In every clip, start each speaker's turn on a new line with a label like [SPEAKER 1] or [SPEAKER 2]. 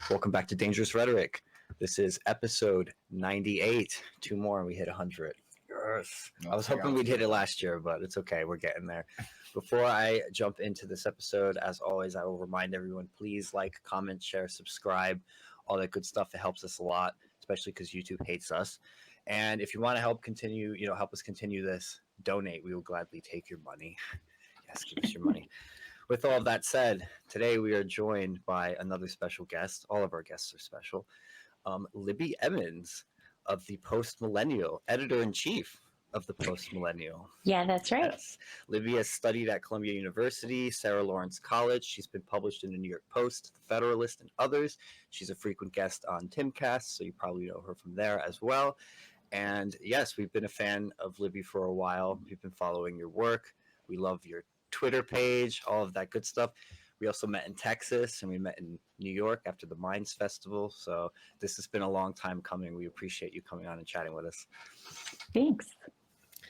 [SPEAKER 1] Welcome back to Dangerous Rhetoric. This is episode 98. Two more and we hit 100. Yes. I was hoping we'd hit it last year, but it's okay. We're getting there. Before I jump into this episode, as always, I will remind everyone, please like, comment, share, subscribe, all that good stuff. It helps us a lot, especially because YouTube hates us. And if you want to help us continue this, donate. We will gladly take your money. Yes, give us your money. With all of that said, today we are joined by another special guest. All of our guests are special. Libby Emmons of the Post Millennial, editor-in-chief of the Post Millennial.
[SPEAKER 2] Yeah, that's right.
[SPEAKER 1] Yes. Libby has studied at Columbia University, Sarah Lawrence College. She's been published in the New York Post, The Federalist, and others. She's a frequent guest on Timcast, so you probably know her from there as well. And yes, we've been a fan of Libby for a while. We've been following your work. We love your Twitter page, all of that good stuff. We also met in Texas and we met in New York after the Mines Festival. So this has been a long time coming. We appreciate you coming on and chatting with us.
[SPEAKER 2] Thanks.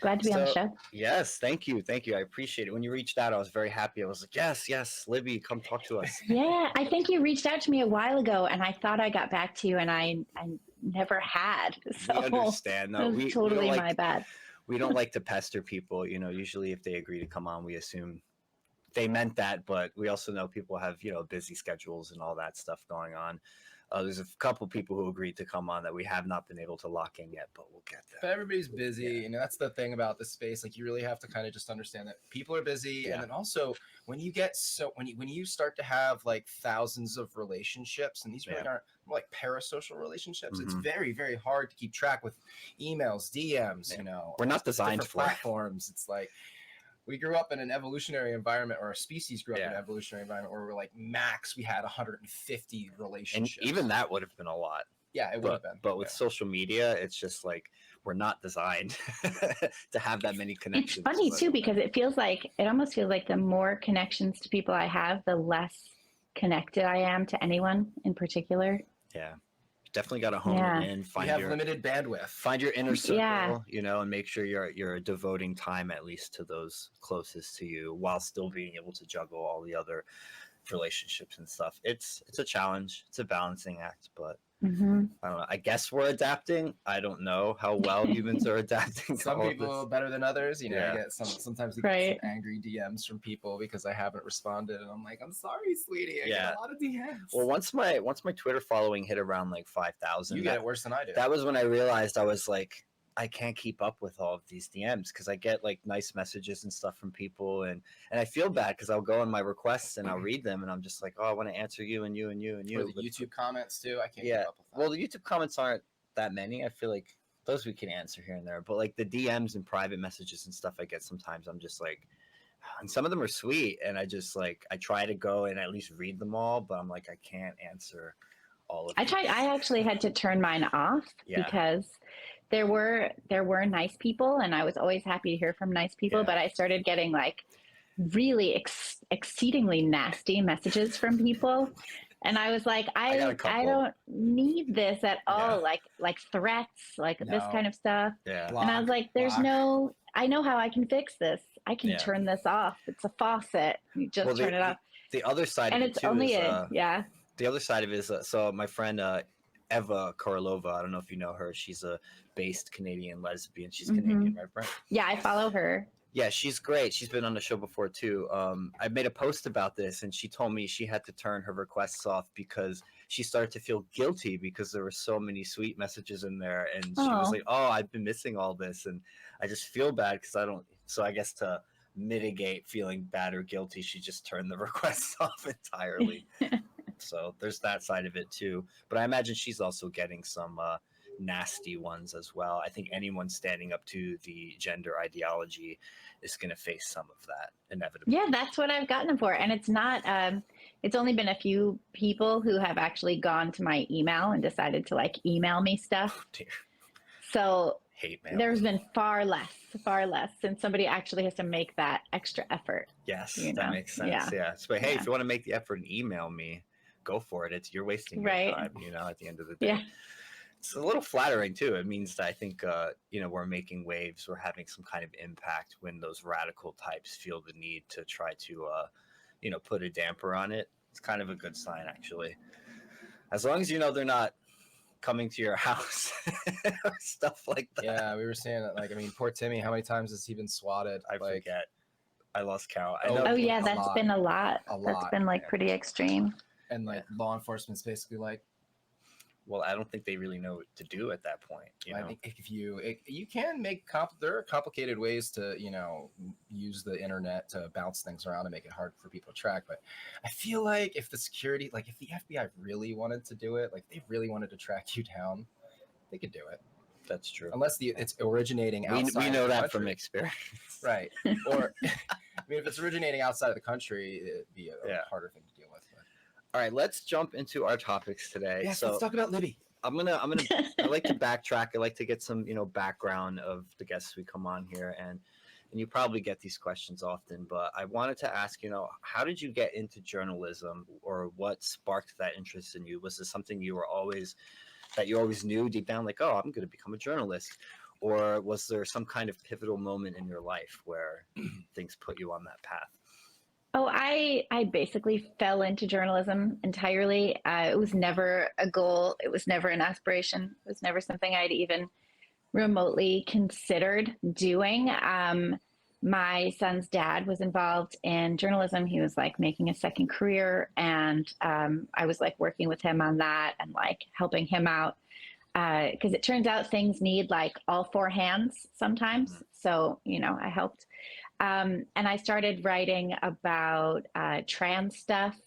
[SPEAKER 2] Glad to be on the show.
[SPEAKER 1] Yes, thank you. Thank you. I appreciate it. When you reached out, I was very happy. I was like, yes, Libby, come talk to us.
[SPEAKER 2] Yeah, I think you reached out to me a while ago and I thought I got back to you and I never had. So
[SPEAKER 1] we understand. No,
[SPEAKER 2] it was totally my bad.
[SPEAKER 1] We don't like to pester people. Usually if they agree to come on, we assume they meant that, but we also know people have, busy schedules and all that stuff going on. There's a couple people who agreed to come on that we have not been able to lock in yet, but we'll get there.
[SPEAKER 3] But everybody's busy, and that's the thing about this space. Like, you really have to kind of just understand that people are busy, and then also when you start to have like thousands of relationships, and these really aren't like parasocial relationships. It's very, very hard to keep track with emails, DMs.
[SPEAKER 1] We're not designed for
[SPEAKER 3] platforms. It's like, we grew up in an evolutionary environment, or a species grew up in an evolutionary environment where we're like, max, we had 150 relationships.
[SPEAKER 1] And even that would have been a lot.
[SPEAKER 3] Yeah, it would have been.
[SPEAKER 1] But with social media, it's just like, we're not designed to have that many connections.
[SPEAKER 2] It's funny too, because it almost feels like the more connections to people I have, the less connected I am to anyone in particular.
[SPEAKER 1] Yeah. Definitely got to hone it in.
[SPEAKER 3] You have limited bandwidth.
[SPEAKER 1] Find your inner circle, and make sure you're devoting time at least to those closest to you, while still being able to juggle all the other relationships and stuff. It's a challenge. It's a balancing act, but I don't know. I guess we're adapting. I don't know how well humans are adapting.
[SPEAKER 3] Some people better than others. I get sometimes I get some angry DMs from people because I haven't responded, and I'm like, I'm sorry, sweetie. I get a lot of DMs.
[SPEAKER 1] Well, once my Twitter following hit around like 5,000,
[SPEAKER 3] you get it worse than I do.
[SPEAKER 1] That was when I realized I was like, I can't keep up with all of these DMs because I get like nice messages and stuff from people, and I feel bad because I'll go on my requests and I'll read them and I'm just like, oh, I want to answer you and you and you and you.
[SPEAKER 3] Or the YouTube comments too. I can't keep up with that.
[SPEAKER 1] Well, the YouTube comments aren't that many. I feel like those we can answer here and there, but like the DMs and private messages and stuff I get sometimes, I'm just like, and some of them are sweet, and I just like, I try to go and at least read them all, but I'm like, I can't answer all of them.
[SPEAKER 2] I actually had to turn mine off because there were nice people, and I was always happy to hear from nice people, but I started getting like really exceedingly nasty messages from people, and I was like, I don't need this at all, like threats, like this kind of stuff. And I was like, I know how I can fix this. I can turn this off. It's a faucet. You just turn it off.
[SPEAKER 1] The other side
[SPEAKER 2] and
[SPEAKER 1] of it
[SPEAKER 2] it's
[SPEAKER 1] too
[SPEAKER 2] only
[SPEAKER 1] is,
[SPEAKER 2] the
[SPEAKER 1] other side of it is, so my friend Eva Korolova, I don't know if you know her. She's a based Canadian lesbian. She's Canadian, right, Brent?
[SPEAKER 2] Yeah, I follow her.
[SPEAKER 1] Yeah, she's great. She's been on the show before too. I made a post about this, and she told me she had to turn her requests off because she started to feel guilty because there were so many sweet messages in there, and she was like, "Oh, I've been missing all this, and I just feel bad because I don't." So I guess to mitigate feeling bad or guilty, she just turned the requests off entirely. So there's that side of it too. But I imagine she's also getting some nasty ones as well. I think anyone standing up to the gender ideology is going to face some of that inevitably.
[SPEAKER 2] Yeah, that's what I've gotten them for. And it's not, it's only been a few people who have actually gone to my email and decided to like email me stuff.
[SPEAKER 1] Oh, dear.
[SPEAKER 2] So
[SPEAKER 1] hate mail.
[SPEAKER 2] There's been far less, since somebody actually has to make that extra effort.
[SPEAKER 1] Yes, that makes sense. Yeah. So, hey, if you want to make the effort and email me, go for it. You're wasting your time, at the end of the day. Yeah. It's a little flattering too. It means that I think, we're making waves. We're having some kind of impact when those radical types feel the need to try to, put a damper on it. It's kind of a good sign, actually. As long as you know they're not coming to your house or stuff like that.
[SPEAKER 3] Yeah, we were saying that. Like, I mean, poor Timmy. How many times has he been swatted?
[SPEAKER 1] I
[SPEAKER 3] like,
[SPEAKER 1] forget. I lost count. I
[SPEAKER 3] Oh,
[SPEAKER 1] know.
[SPEAKER 2] Oh yeah,
[SPEAKER 3] a
[SPEAKER 2] that's
[SPEAKER 3] lot.
[SPEAKER 2] been a lot.
[SPEAKER 3] A
[SPEAKER 2] That's
[SPEAKER 3] lot.
[SPEAKER 2] been like
[SPEAKER 1] Yeah.
[SPEAKER 2] pretty extreme.
[SPEAKER 3] And like law enforcement's basically like,
[SPEAKER 1] Well, I don't think they really know what to do at that point. You
[SPEAKER 3] I
[SPEAKER 1] know?
[SPEAKER 3] think if you can make there are complicated ways to use the internet to bounce things around and make it hard for people to track. But I feel like if the security, like if the FBI really wanted to do it, like they really wanted to track you down, they could do it.
[SPEAKER 1] That's true.
[SPEAKER 3] Unless it's originating outside.
[SPEAKER 1] We know
[SPEAKER 3] of the
[SPEAKER 1] that
[SPEAKER 3] country.
[SPEAKER 1] from experience.
[SPEAKER 3] Right. Or I mean, if it's originating outside of the country, it'd be a harder thing to deal with. But.
[SPEAKER 1] All right, let's jump into our topics today.
[SPEAKER 3] Yes,
[SPEAKER 1] so
[SPEAKER 3] let's talk about Libby.
[SPEAKER 1] I like to backtrack. I like to get some, background of the guests we come on here, and you probably get these questions often, but I wanted to ask, how did you get into journalism, or what sparked that interest in you? Was this something you always knew deep down, like, oh, I'm going to become a journalist? Or was there some kind of pivotal moment in your life where things put you on that path?
[SPEAKER 2] Oh, I basically fell into journalism entirely. It was never a goal. It was never an aspiration. It was never something I'd even remotely considered doing. My son's dad was involved in journalism. He was like making a second career, and I was like working with him on that and like helping him out. Because it turns out things need like all four hands sometimes. Mm-hmm. So, I helped. And I started writing about trans stuff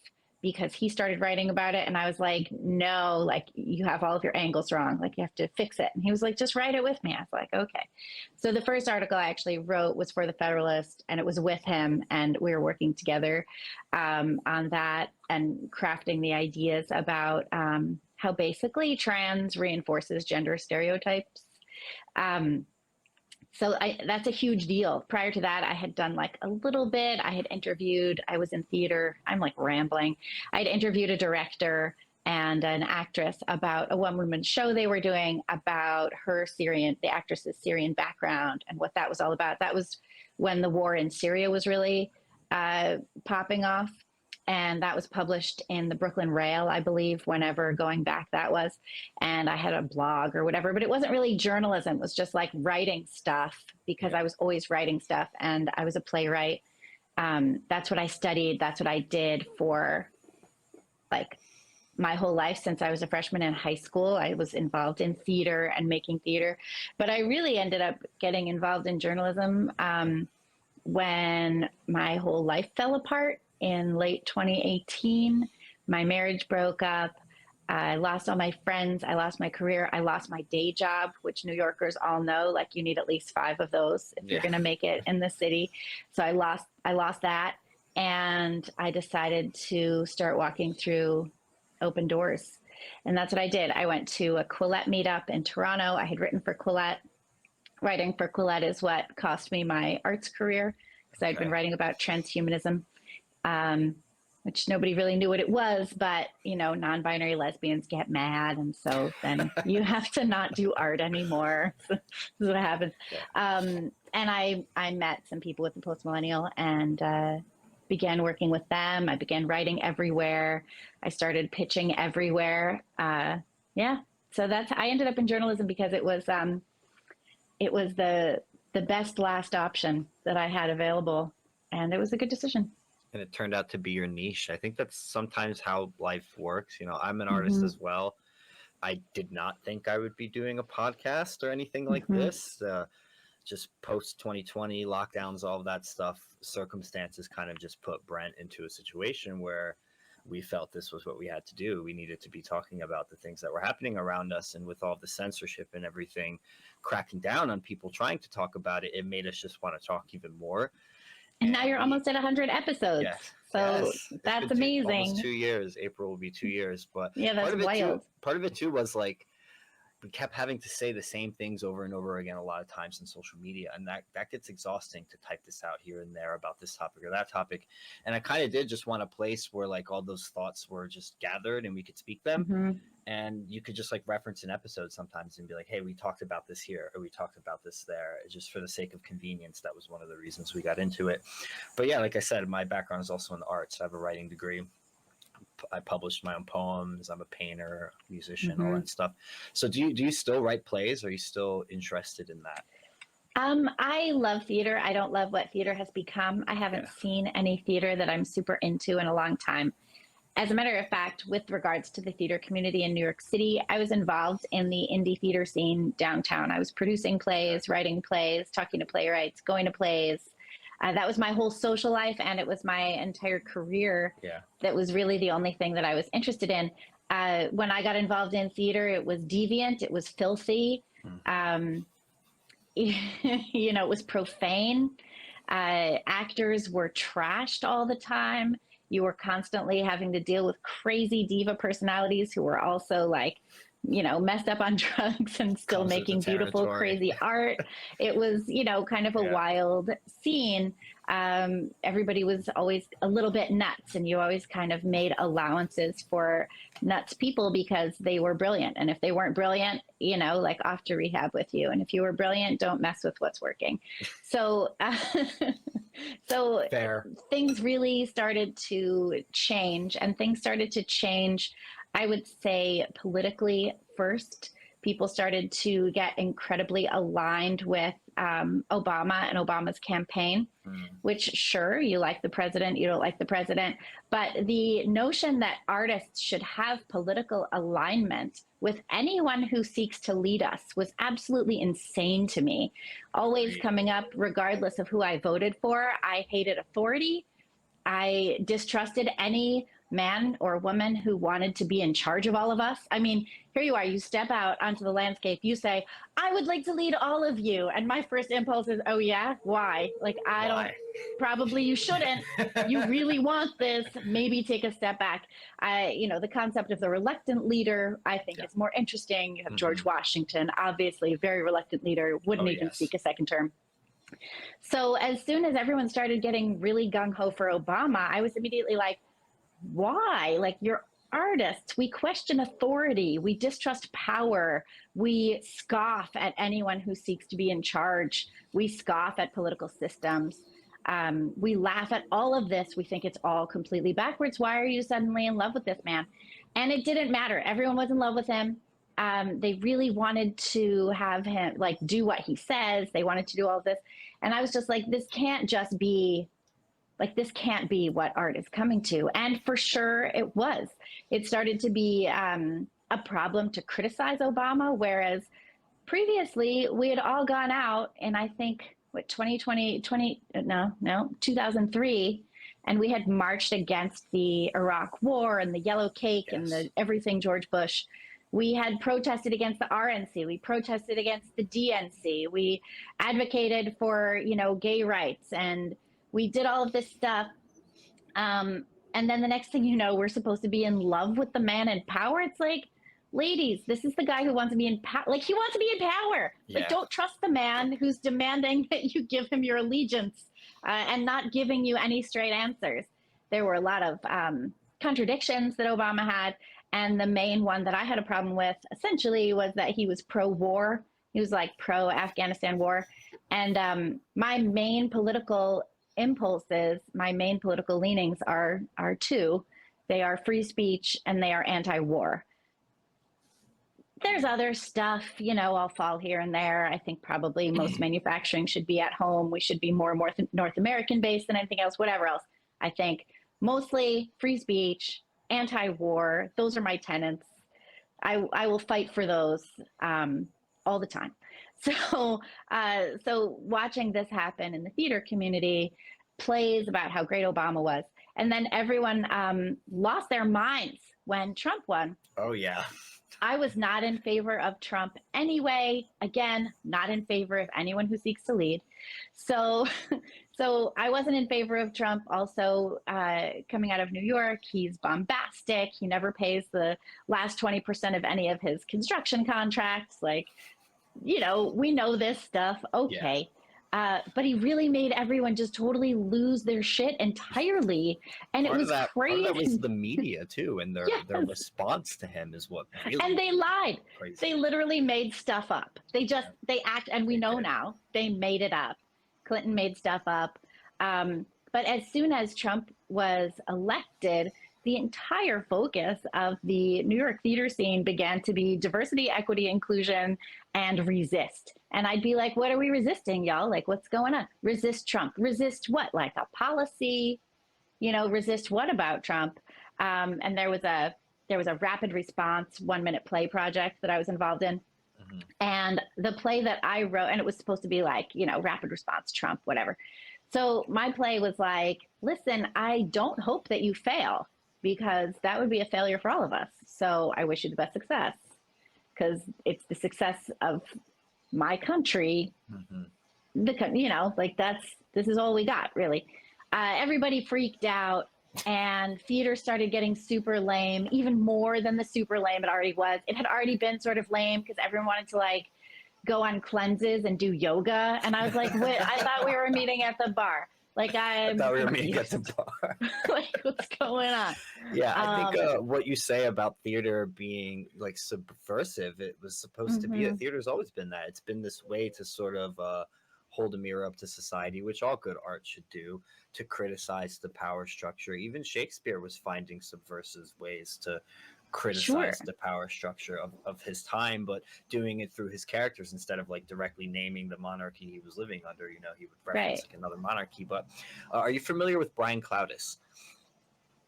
[SPEAKER 2] because he started writing about it. And I was like, no, like you have all of your angles wrong. Like you have to fix it. And he was like, just write it with me. I was like, okay. So the first article I actually wrote was for the Federalist, and it was with him. And we were working together on that and crafting the ideas about how basically trans reinforces gender stereotypes. So that's a huge deal. Prior to that, I had done like a little bit. I had interviewed, I was in theater. I'm like rambling. I had interviewed a director and an actress about a one-woman show they were doing about the actress's Syrian background and what that was all about. That was when the war in Syria was really popping off. And that was published in the Brooklyn Rail, I believe, whenever going back that was. And I had a blog or whatever, but it wasn't really journalism. It was just like writing stuff because I was always writing stuff, and I was a playwright. That's what I studied. That's what I did for like my whole life since I was a freshman in high school. I was involved in theater and making theater, but I really ended up getting involved in journalism when my whole life fell apart. In late 2018, my marriage broke up. I lost all my friends. I lost my career. I lost my day job, which New Yorkers all know, like you need at least 5 of those if you're going to make it in the city. So I lost that. And I decided to start walking through open doors. And that's what I did. I went to a Quillette meetup in Toronto. I had written for Quillette. Writing for Quillette is what cost me my arts career, because I'd been writing about transhumanism. Which nobody really knew what it was, but non-binary lesbians get mad, and so then you have to not do art anymore. This is what happens. And I met some people with the Post Millennial and began working with them. I began writing everywhere. I started pitching everywhere. So I ended up in journalism because it was the best last option that I had available, and it was a good decision.
[SPEAKER 1] And it turned out to be your niche. I think that's sometimes how life works. I'm an artist as well. I did not think I would be doing a podcast or anything like this. Just post 2020 lockdowns, all of that stuff, circumstances kind of just put Brent into a situation where we felt this was what we had to do. We needed to be talking about the things that were happening around us, and with all the censorship and everything cracking down on people trying to talk about it, it made us just want to talk even more.
[SPEAKER 2] And now you're almost at 100 episodes.
[SPEAKER 1] Yes.
[SPEAKER 2] So that's amazing.
[SPEAKER 1] Almost 2 years. April will be 2 years. But
[SPEAKER 2] yeah, that's wild.
[SPEAKER 1] Part of it too was like we kept having to say the same things over and over again a lot of times in social media, and that gets exhausting to type this out here and there about this topic or that topic. And I kind of did just want a place where like all those thoughts were just gathered and we could speak them. And you could just like reference an episode sometimes and be like, hey, we talked about this here, or we talked about this there, just for the sake of convenience. That was one of the reasons we got into it. But yeah, like I said, my background is also in the arts. I have a writing degree. I published my own poems. I'm a painter, musician, all that stuff. So do you still write plays? Are you still interested in that?
[SPEAKER 2] I love theater. I don't love what theater has become. I haven't seen any theater that I'm super into in a long time. As a matter of fact, with regards to the theater community in New York City, I was involved in the indie theater scene downtown. I was producing plays, writing plays, talking to playwrights, going to plays. That was my whole social life, and it was my entire career. That was really the only thing that I was interested in. When I got involved in theater, it was deviant, it was filthy. You know, it was profane. Actors were trashed all the time. You were constantly having to deal with crazy diva personalities who were also like, you know, messed up on drugs and still making beautiful, crazy art. It was, you know, kind of a wild scene. Everybody was always a little bit nuts, and you always kind of made allowances for nuts people because they were brilliant. And if they weren't brilliant, you know, like off to rehab with you. And if you were brilliant, don't mess with what's working. So, so things really started to change, and things started to change, I would say, politically first. People started to get incredibly aligned with Obama and Obama's campaign, which, sure, you like the president, you don't like the president, but the notion that artists should have political alignment with anyone who seeks to lead us was absolutely insane to me. Always coming up, regardless of who I voted for, I hated authority. I distrusted any man or woman who wanted to be in charge of all of us. I mean, here you are, you step out onto the landscape, you say, I would like to lead all of you. And my first impulse is, oh yeah, why? Like, don't, probably you shouldn't. You really want this, maybe take a step back. You know, the concept of the reluctant leader, I think is more interesting. You have George Washington, obviously a very reluctant leader, wouldn't even seek a second term. So as soon as everyone started getting really gung-ho for Obama, I was immediately like, why? Like, you're artists. We question authority. We distrust power. We scoff at anyone who seeks to be in charge. We scoff at political systems. We laugh at all of this. We think it's all completely backwards. Why are you suddenly in love with this man? And it didn't matter. Everyone was in love with him. They really wanted to have him like do what he says. They wanted to do all of this. And I was just like, this can't just be like, this can't be what art is coming to. And for sure it was. It started to be a problem to criticize Obama, whereas previously we had all gone out and I think, 2003, and we had marched against the Iraq war and the yellow cake and the everything George Bush. We had protested against the RNC. We protested against the DNC. We advocated for, you know, gay rights, and we did all of this stuff. And then the next thing you know, we're supposed to be in love with the man in power. It's like, ladies, this is the guy who wants to be in power. Like, he wants to be in power. Like, don't trust the man who's demanding that you give him your allegiance and not giving you any straight answers. There were a lot of contradictions that Obama had. And the main one that I had a problem with, essentially, was that he was pro-war. He was like pro-Afghanistan war. And my main political impulses, my main political leanings are two. They are free speech and they are anti-war. There's other stuff, you know, I'll fall here and there. I think probably most manufacturing should be at home. We should be more North American based than anything else, whatever else. I think mostly free speech, anti-war. Those are my tenets. I will fight for those all the time. So watching this happen in the theater community, plays about how great Obama was, and then everyone lost their minds when Trump won.
[SPEAKER 1] Oh yeah.
[SPEAKER 2] I was not in favor of Trump anyway. Again, not in favor of anyone who seeks to lead. So I wasn't in favor of Trump. Also, coming out of New York, he's bombastic. He never pays the last 20% of any of his construction contracts. Like, you know, we know this stuff. Okay. Yeah. But he really made everyone just totally lose their shit entirely. And it was crazy.
[SPEAKER 1] Part of that was the media too. And their response to him is what really.
[SPEAKER 2] And they lied. Crazy. They literally made stuff up. They act, and we know now, they made it up. Clinton made stuff up. But as soon as Trump was elected, the entire focus of the New York theater scene began to be diversity, equity, inclusion, and resist. And I'd be like, what are we resisting, y'all? Like, what's going on? Resist Trump. Resist what? Like a policy? Resist what about Trump? And there was a rapid response 1-minute play project that I was involved in. Mm-hmm. And the play that I wrote, and it was supposed to be like, rapid response Trump, whatever. So my play was like, listen, I don't hope that you fail, because that would be a failure for all of us. So I wish you the best success, because it's the success of my country. Mm-hmm. This is all we got, really. Everybody freaked out, and theater started getting super lame, even more than the super lame it already was. It had already been sort of lame because everyone wanted to like go on cleanses and do yoga. And I was like, what? I thought we were meeting at the bar. Like I
[SPEAKER 1] thought we were meeting at the bar.
[SPEAKER 2] Like, what's going on?
[SPEAKER 1] Yeah, I think what you say about theater being like subversive, it was supposed to be.
[SPEAKER 2] Mm-hmm.
[SPEAKER 1] Theater's always been that. It's been this way to sort of hold a mirror up to society, which all good art should do, to criticize the power structure. Even Shakespeare was finding subversive ways to criticize the power structure of his time, but doing it through his characters instead of like directly naming the monarchy he was living under. He would reference like another monarchy. But are you familiar with Brian Cloudis?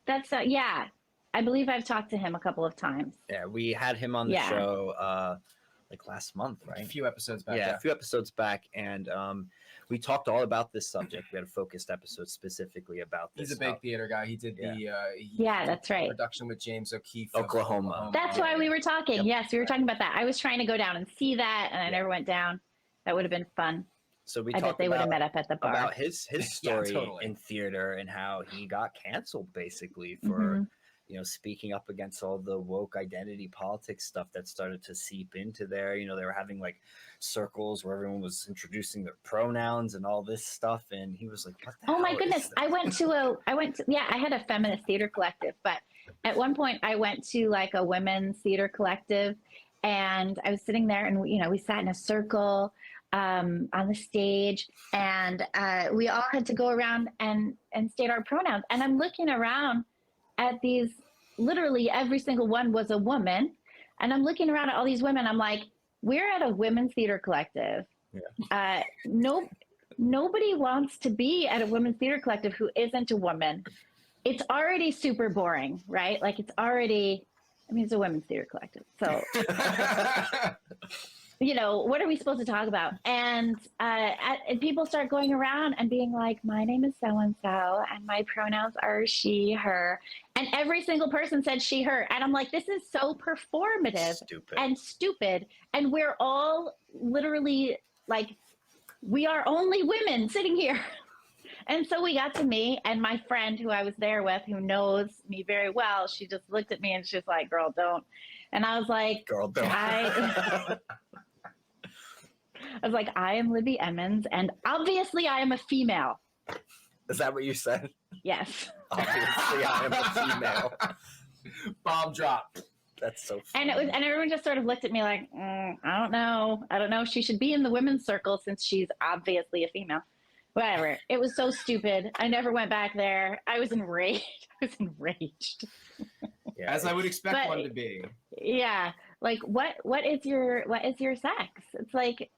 [SPEAKER 2] That's yeah, I believe I've talked to him a couple of times.
[SPEAKER 1] Yeah, we had him on the show like last month, right?
[SPEAKER 3] A few episodes back.
[SPEAKER 1] Yeah, a few episodes back, and we talked all about this subject. We had a focused episode specifically about this.
[SPEAKER 3] He's a big theater guy. He did
[SPEAKER 2] that's right,
[SPEAKER 3] production with James O'Keefe,
[SPEAKER 1] Oklahoma.
[SPEAKER 2] That's why we were talking. Yep. Yes, we were talking about that. I was trying to go down and see that, and I never went down. That would have been fun.
[SPEAKER 1] So we
[SPEAKER 2] I bet they would have met up at the bar.
[SPEAKER 1] About his story in theater and how he got canceled basically for speaking up against all the woke identity politics stuff that started to seep into there. They were having like circles where everyone was introducing their pronouns and all this stuff, and he was like, what the hell
[SPEAKER 2] my goodness. I had a feminist theater collective, but at one point I went to like a women's theater collective, and I was sitting there, and we sat in a circle on the stage, and we all had to go around and state our pronouns. And I'm looking around at these, literally every single one was a woman. And I'm looking around at all these women. I'm like, we're at a women's theater collective. Yeah. Nobody wants to be at a women's theater collective who isn't a woman. It's already super boring, right? Like it's a women's theater collective. So, what are we supposed to talk about? And people start going around and being like, my name is so-and-so, and my pronouns are she, her. And every single person said she, her. And I'm like, this is so performative and stupid. And we're all literally like, we are only women sitting here. And so we got to me, and my friend who I was there with, who knows me very well, she just looked at me and she's like, girl, don't. And I was like, girl, don't. I was like, I am Libby Emmons, and obviously I am a female.
[SPEAKER 1] Is that what you said?
[SPEAKER 2] Yes.
[SPEAKER 1] Obviously I am a female.
[SPEAKER 3] Bomb drop.
[SPEAKER 1] That's so funny.
[SPEAKER 2] And everyone just sort of looked at me like, I don't know. I don't know if she should be in the women's circle since she's obviously a female. Whatever. It was so stupid. I never went back there. I was enraged.
[SPEAKER 1] Yeah,
[SPEAKER 3] as I would expect one to be.
[SPEAKER 2] Yeah. Like what is your sex? It's like,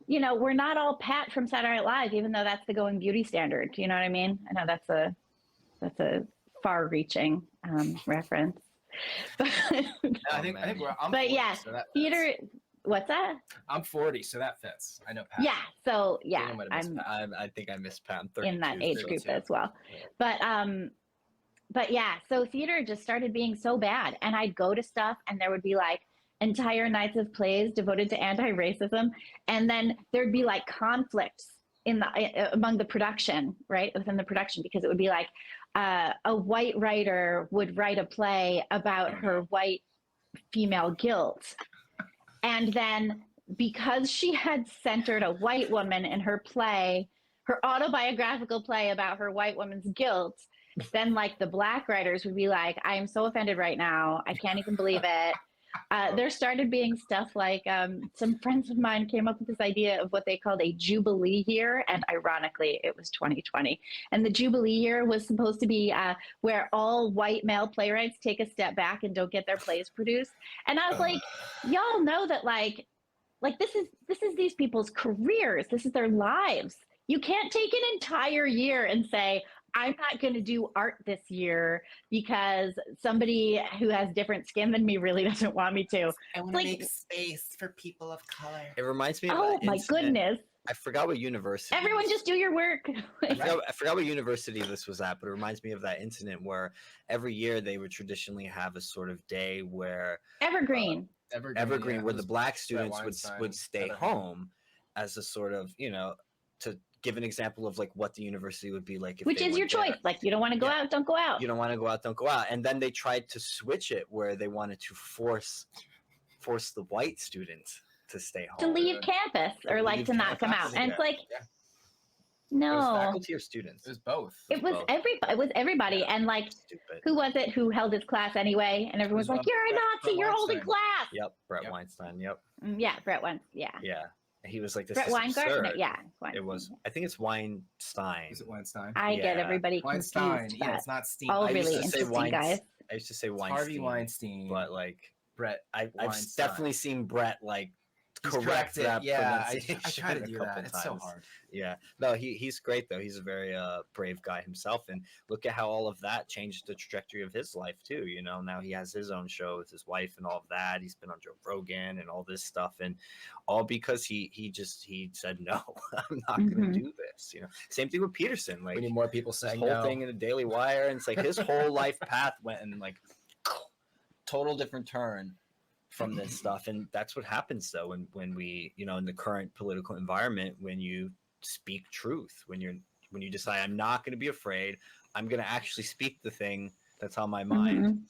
[SPEAKER 2] we're not all Pat from Saturday Night Live, even though that's the going beauty standard. You know what I mean? I know that's a far reaching reference.
[SPEAKER 3] I think I'm 40,
[SPEAKER 2] yeah,
[SPEAKER 3] so that
[SPEAKER 2] theater. What's that?
[SPEAKER 3] I'm 40, so that fits. I know Pat.
[SPEAKER 2] Yeah. So yeah,
[SPEAKER 1] I think I missed Pat. I'm 32,
[SPEAKER 2] in that age
[SPEAKER 3] 32.
[SPEAKER 2] group as well. But yeah, so theater just started being so bad, and I'd go to stuff, and there would be like entire nights of plays devoted to anti-racism, and then there'd be like conflicts among the production, right, within the production, because it would be like a white writer would write a play about her white female guilt, and then because she had centered a white woman in her play, her autobiographical play about her white woman's guilt, then like the black writers would be like, I am so offended right now. I can't even believe it. There started being stuff like some friends of mine came up with this idea of what they called a Jubilee year. And ironically, it was 2020. And the Jubilee year was supposed to be where all white male playwrights take a step back and don't get their plays produced. And I was like, y'all know that like this is these people's careers. This is their lives. You can't take an entire year and say, I'm not going to do art this year because somebody who has different skin than me really doesn't want me to.
[SPEAKER 3] I want to make space for people of color.
[SPEAKER 1] It reminds me of
[SPEAKER 2] oh my goodness.
[SPEAKER 1] I forgot what university.
[SPEAKER 2] Everyone just do your work.
[SPEAKER 1] I forgot what university this was at, but it reminds me of that incident where every year they would traditionally have a sort of day where
[SPEAKER 2] Evergreen,
[SPEAKER 1] where the black students would stay home as a sort of, to give an example of like what the university would be like.
[SPEAKER 2] Which is your choice. Like you don't want to go out, don't go out.
[SPEAKER 1] You don't want to go out, don't go out. And then they tried to switch it where they wanted to force the white students to stay home.
[SPEAKER 2] To leave campus or like to not come out. And it's like, no.
[SPEAKER 1] It was faculty or students?
[SPEAKER 3] It was both.
[SPEAKER 2] It was everybody. And like, who was it who held his class anyway? And everyone was like, you're a Nazi, you're holding class.
[SPEAKER 1] Yep, Brett Weinstein, yep.
[SPEAKER 2] Yeah, Brett Weinstein, yeah.
[SPEAKER 1] Yeah. He was like, this
[SPEAKER 2] Brett
[SPEAKER 1] is
[SPEAKER 2] Weingarten?
[SPEAKER 1] absurd.
[SPEAKER 2] Yeah.
[SPEAKER 1] It was, I think it's Weinstein.
[SPEAKER 3] Is it Weinstein?
[SPEAKER 2] I get everybody confused.
[SPEAKER 3] Weinstein, yeah, it's not Stein.
[SPEAKER 2] All really interesting guys.
[SPEAKER 1] I used to say Weinstein.
[SPEAKER 3] Harvey Weinstein.
[SPEAKER 1] But like,
[SPEAKER 3] Brett
[SPEAKER 1] I've definitely seen Brett like correct that pronunciation.
[SPEAKER 3] I try to do that. It's so hard.
[SPEAKER 1] Yeah. No, he's great though. He's a very brave guy himself, and look at how all of that changed the trajectory of his life too. Now he has his own show with his wife and all of that. He's been on Joe Rogan and all this stuff, and all because he said no, I'm not going to do this. Same thing with Peterson. Like,
[SPEAKER 3] we need more people saying
[SPEAKER 1] whole
[SPEAKER 3] no.
[SPEAKER 1] thing in the Daily Wire, and it's like his whole life path went in like total different turn from this stuff. And that's what happens though when we, in the current political environment, when you speak truth, when you decide, I'm not going to be afraid, I'm going to actually speak the thing that's on my mind.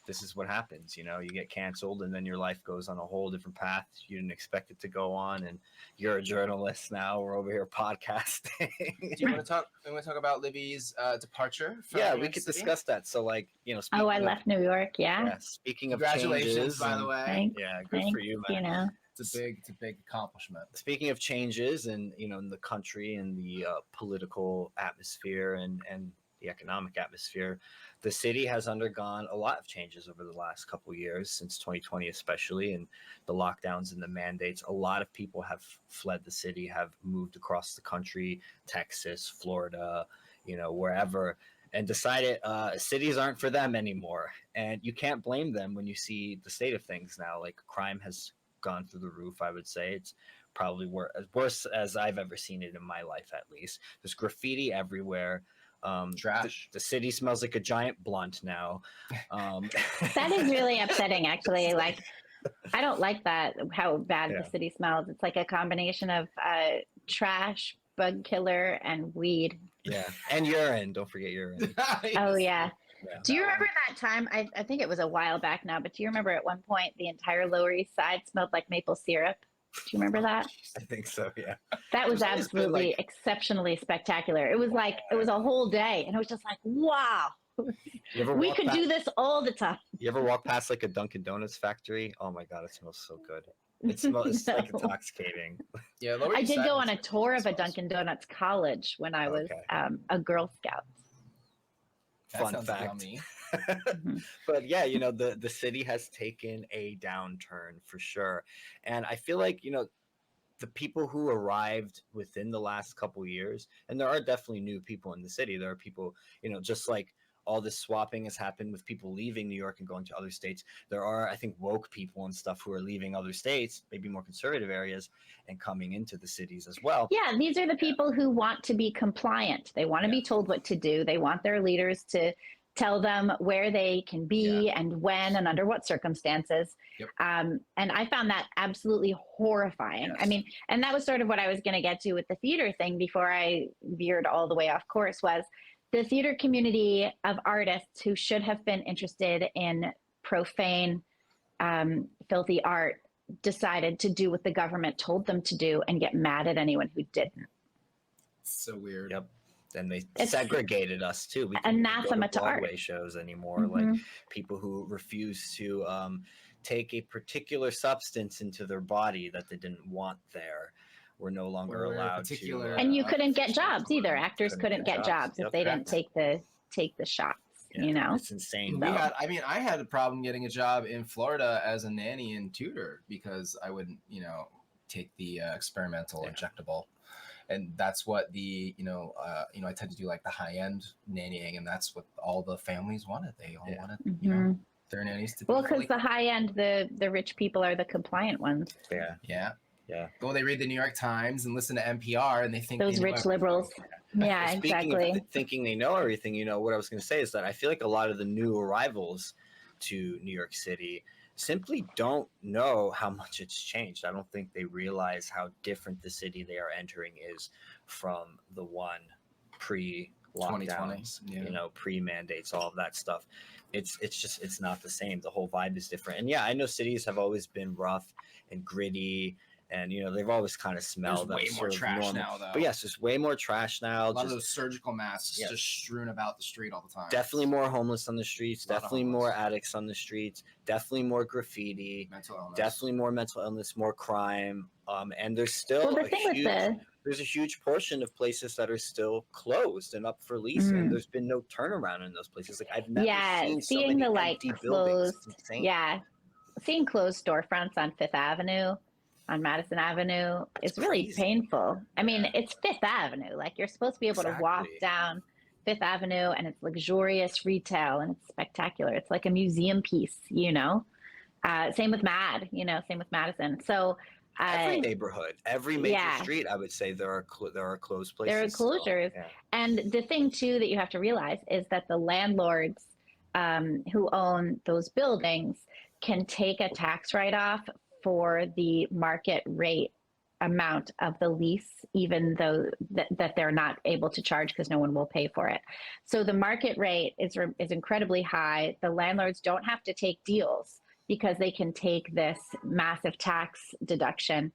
[SPEAKER 1] This is what happens. You get canceled, and then your life goes on a whole different path you didn't expect it to go on, and you're a journalist now. We're over here podcasting.
[SPEAKER 3] Do you want to talk about Libby's departure from
[SPEAKER 1] New York could discuss that. So like,
[SPEAKER 2] I left New York. Yeah.
[SPEAKER 1] Speaking of
[SPEAKER 3] congratulations,
[SPEAKER 1] changes,
[SPEAKER 3] by the way.
[SPEAKER 2] Thanks,
[SPEAKER 1] good for you, man.
[SPEAKER 3] It's a big accomplishment.
[SPEAKER 1] Speaking of changes and in the country and the political atmosphere and the economic atmosphere, the city has undergone a lot of changes over the last couple of years, since 2020 especially, and the lockdowns and the mandates. A lot of people have fled the city, have moved across the country, Texas, Florida, wherever, and decided cities aren't for them anymore. And you can't blame them when you see the state of things now. Like, crime has gone through the roof. I would say it's probably worse as I've ever seen it in my life, at least. There's graffiti everywhere.
[SPEAKER 3] Trash.
[SPEAKER 1] The city smells like a giant blunt now.
[SPEAKER 2] That is really upsetting, actually. Like, I don't like that, how bad the city smells. It's like a combination of trash, bug killer, and weed.
[SPEAKER 1] Yeah, and urine. Don't forget urine.
[SPEAKER 2] Oh, yeah. Do you remember that time? I think it was a while back now, but do you remember at one point the entire Lower East Side smelled like maple syrup? Do you remember that?
[SPEAKER 1] I think so, yeah.
[SPEAKER 2] That was absolutely exceptionally spectacular. It was like, it was a whole day, and it was just like, wow. We could do this all the time.
[SPEAKER 1] You ever walk past like a Dunkin' Donuts factory? Oh my God, it smells so good. It smells like intoxicating.
[SPEAKER 3] Yeah,
[SPEAKER 2] I did go on a tour of a Dunkin' Donuts college when I was a Girl Scout.
[SPEAKER 1] Fun fact. But yeah, the city has taken a downturn for sure. And I feel like, the people who arrived within the last couple of years, and there are definitely new people in the city. There are people, just like all this swapping has happened with people leaving New York and going to other states. There are, I think, woke people and stuff who are leaving other states, maybe more conservative areas, and coming into the cities as well.
[SPEAKER 2] Yeah, these are the people who want to be compliant. They want to be told what to do. They want their leaders to tell them where they can be and when and under what circumstances.
[SPEAKER 3] Yep.
[SPEAKER 2] And I found that absolutely horrifying.
[SPEAKER 3] Yes.
[SPEAKER 2] I mean, and that was sort of what I was going to get to with the theater thing before I veered all the way off course, was the theater community of artists who should have been interested in profane, filthy art decided to do what the government told them to do and get mad at anyone who didn't.
[SPEAKER 3] So weird.
[SPEAKER 1] Yep. And they segregated us too. We
[SPEAKER 2] anathema to art.
[SPEAKER 1] Broadway shows anymore. Like, people who refuse to take a particular substance into their body that they didn't want there were no longer
[SPEAKER 3] Or a
[SPEAKER 1] allowed
[SPEAKER 3] particular-
[SPEAKER 1] to.
[SPEAKER 2] And you couldn't get jobs either. Actors couldn't get jobs if
[SPEAKER 1] Yep.
[SPEAKER 2] they didn't take the shots.
[SPEAKER 1] Yeah,
[SPEAKER 2] You know,
[SPEAKER 1] it's insane.
[SPEAKER 3] I had a problem getting a job in Florida as a nanny and tutor because I wouldn't, take the experimental injectable. And that's what I tend to do like the high end nannying, and that's what all the families wanted. They all wanted, their nannies to be.
[SPEAKER 2] Well, because the high end, the rich people are the compliant ones.
[SPEAKER 3] Yeah.
[SPEAKER 1] Yeah.
[SPEAKER 3] Well, they read the New York Times and listen to NPR, and they think
[SPEAKER 2] those rich liberals. Yeah,
[SPEAKER 1] Speaking
[SPEAKER 2] exactly.
[SPEAKER 1] of thinking they know everything, what I was going to say is that I feel like a lot of the new arrivals to New York City simply don't know how much it's changed. I don't think they realize how different the city they are entering is from the one pre-lockdowns, pre-mandates, all of that stuff. It's not the same. The whole vibe is different. And yeah, I know cities have always been rough and gritty. And they've always kind of smelled.
[SPEAKER 3] There's way more trash now, though.
[SPEAKER 1] But yes, there's way more trash now.
[SPEAKER 3] A lot of those surgical masks just strewn about the street all the time.
[SPEAKER 1] Definitely more homeless on the streets. Definitely more addicts on the streets. Definitely more graffiti.
[SPEAKER 3] Mental illness.
[SPEAKER 1] Definitely more mental illness, more crime. And there's still there's a huge portion of places that are still closed and up for lease, and there's been no turnaround in those places. Like I've never seen so many empty buildings. It's insane.
[SPEAKER 2] Yeah, seeing closed storefronts on Fifth Avenue. On Madison Avenue, it's really painful. I mean, it's Fifth Avenue. Like you're supposed to be able to walk down Fifth Avenue, and it's luxurious retail, and it's spectacular. It's like a museum piece, Same with same with Madison. So
[SPEAKER 1] every neighborhood, every major street, I would say there are closed places.
[SPEAKER 2] There are closures, and the thing too that you have to realize is that the landlords who own those buildings can take a tax write-off for the market rate amount of the lease, even though that they're not able to charge because no one will pay for it. So the market rate is incredibly high. The landlords don't have to take deals because they can take this massive tax deduction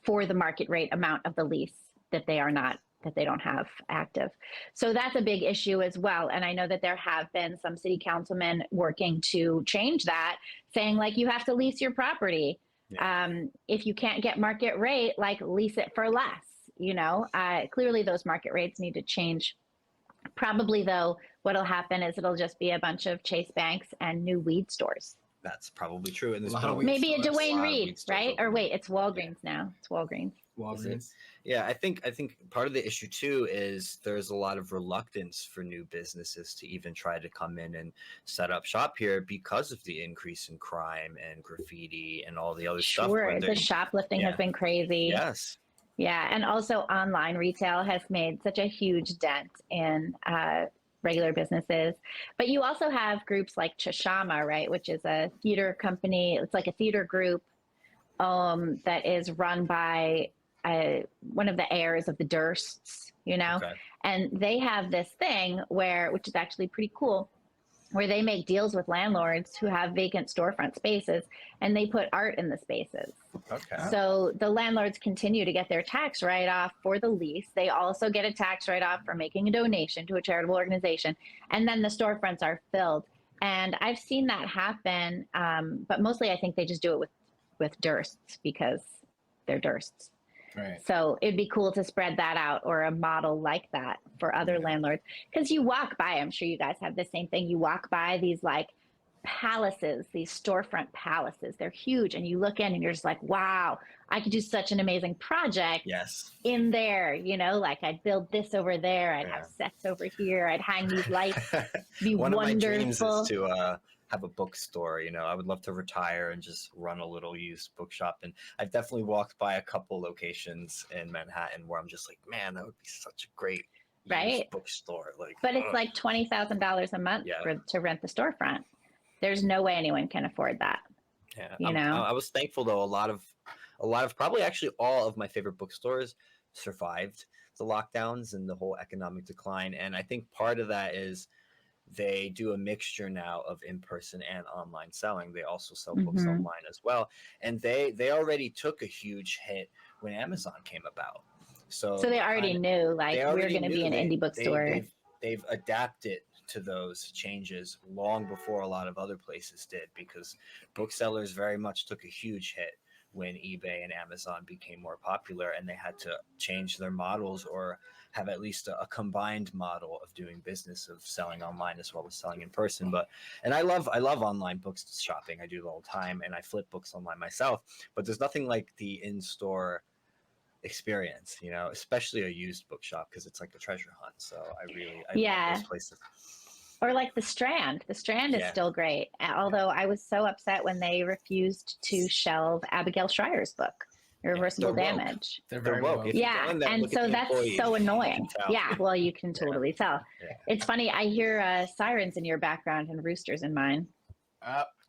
[SPEAKER 2] for the market rate amount of the lease that they don't have active. So that's a big issue as well. And I know that there have been some city councilmen working to change that, saying like, you have to lease your property. If you can't get market rate, like lease it for less, clearly those market rates need to change. Probably though, what'll happen is it'll just be a bunch of Chase banks and new weed stores.
[SPEAKER 1] That's probably true. And
[SPEAKER 2] maybe a Dwayne Reed, right? Or wait, it's Walgreens now. It's Walgreens.
[SPEAKER 1] Yeah, I think part of the issue too is there's a lot of reluctance for new businesses to even try to come in and set up shop here because of the increase in crime and graffiti and all the other stuff.
[SPEAKER 2] Sure, the shoplifting has been crazy.
[SPEAKER 1] Yes.
[SPEAKER 2] Yeah, and also online retail has made such a huge dent in regular businesses. But you also have groups like Chashama, right, which is a theater company. It's like a theater group that is run by one of the heirs of the Dursts, and they have this thing which is actually pretty cool, where they make deals with landlords who have vacant storefront spaces, and they put art in the spaces. Okay. So the landlords continue to get their tax write-off for the lease. They also get a tax write-off for making a donation to a charitable organization, and then the storefronts are filled. And I've seen that happen, but mostly I think they just do it with Dursts because they're Dursts.
[SPEAKER 3] Right.
[SPEAKER 2] So it'd be cool to spread that out, or a model like that for other landlords. Because you walk by, I'm sure you guys have the same thing. You walk by these like palaces, these storefront palaces. They're huge. And you look in and you're just like, wow, I could do such an amazing project in there. Like I'd build this over there. I'd have sets over here. I'd hang these lights. Be
[SPEAKER 1] One
[SPEAKER 2] wonderful.
[SPEAKER 1] of my dreams is to have a bookstore. I would love to retire and just run a little used bookshop. And I've definitely walked by a couple locations in Manhattan where I'm just like, man, that would be such a great used bookstore.
[SPEAKER 2] But it's like $20,000 a month to rent the storefront. There's no way anyone can afford that.
[SPEAKER 1] Yeah, I was thankful though. A lot of probably actually all of my favorite bookstores survived the lockdowns and the whole economic decline. And I think part of that is they do a mixture now of in-person and online selling. They also sell books online as well. And they already took a huge hit when Amazon came about. So
[SPEAKER 2] they already knew we're going to be an indie bookstore.
[SPEAKER 1] They've adapted to those changes long before a lot of other places did, because booksellers very much took a huge hit when eBay and Amazon became more popular, and they had to change their models or have at least a combined model of doing business, of selling online as well as selling in person. But and I love online books shopping. I do it all the time, and I flip books online myself. But there's nothing like the in-store experience, you know, especially a used bookshop, because it's like a treasure hunt. So I love those places.
[SPEAKER 2] Or like the Strand. The Strand is still great. Although I was so upset when they refused to shelve Abigail Schreier's book, Irreversible Damage.
[SPEAKER 3] They're very woke.
[SPEAKER 2] Yeah, and so that's so annoying. Yeah, well, you can totally tell. Yeah. It's funny. I hear sirens in your background and roosters in mine.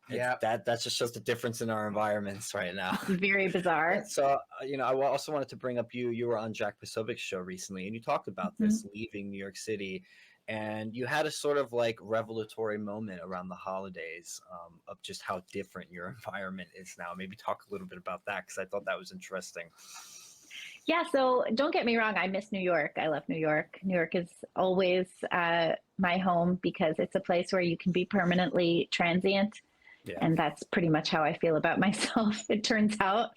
[SPEAKER 3] Yeah,
[SPEAKER 1] that just shows the difference in our environments right now.
[SPEAKER 2] Very bizarre.
[SPEAKER 1] So, you know, I also wanted to bring up you were on Jack Posovic's show recently, and you talked about this, leaving New York City, and you had a sort of like revelatory moment around the holidays, of just how different your environment is now. Maybe talk a little bit about that, because I thought that was interesting.
[SPEAKER 2] Yeah, so don't get me wrong. I miss New York. I love New York. New York is always my home, because it's a place where you can be permanently transient. Yeah. And that's pretty much how I feel about myself, it turns out.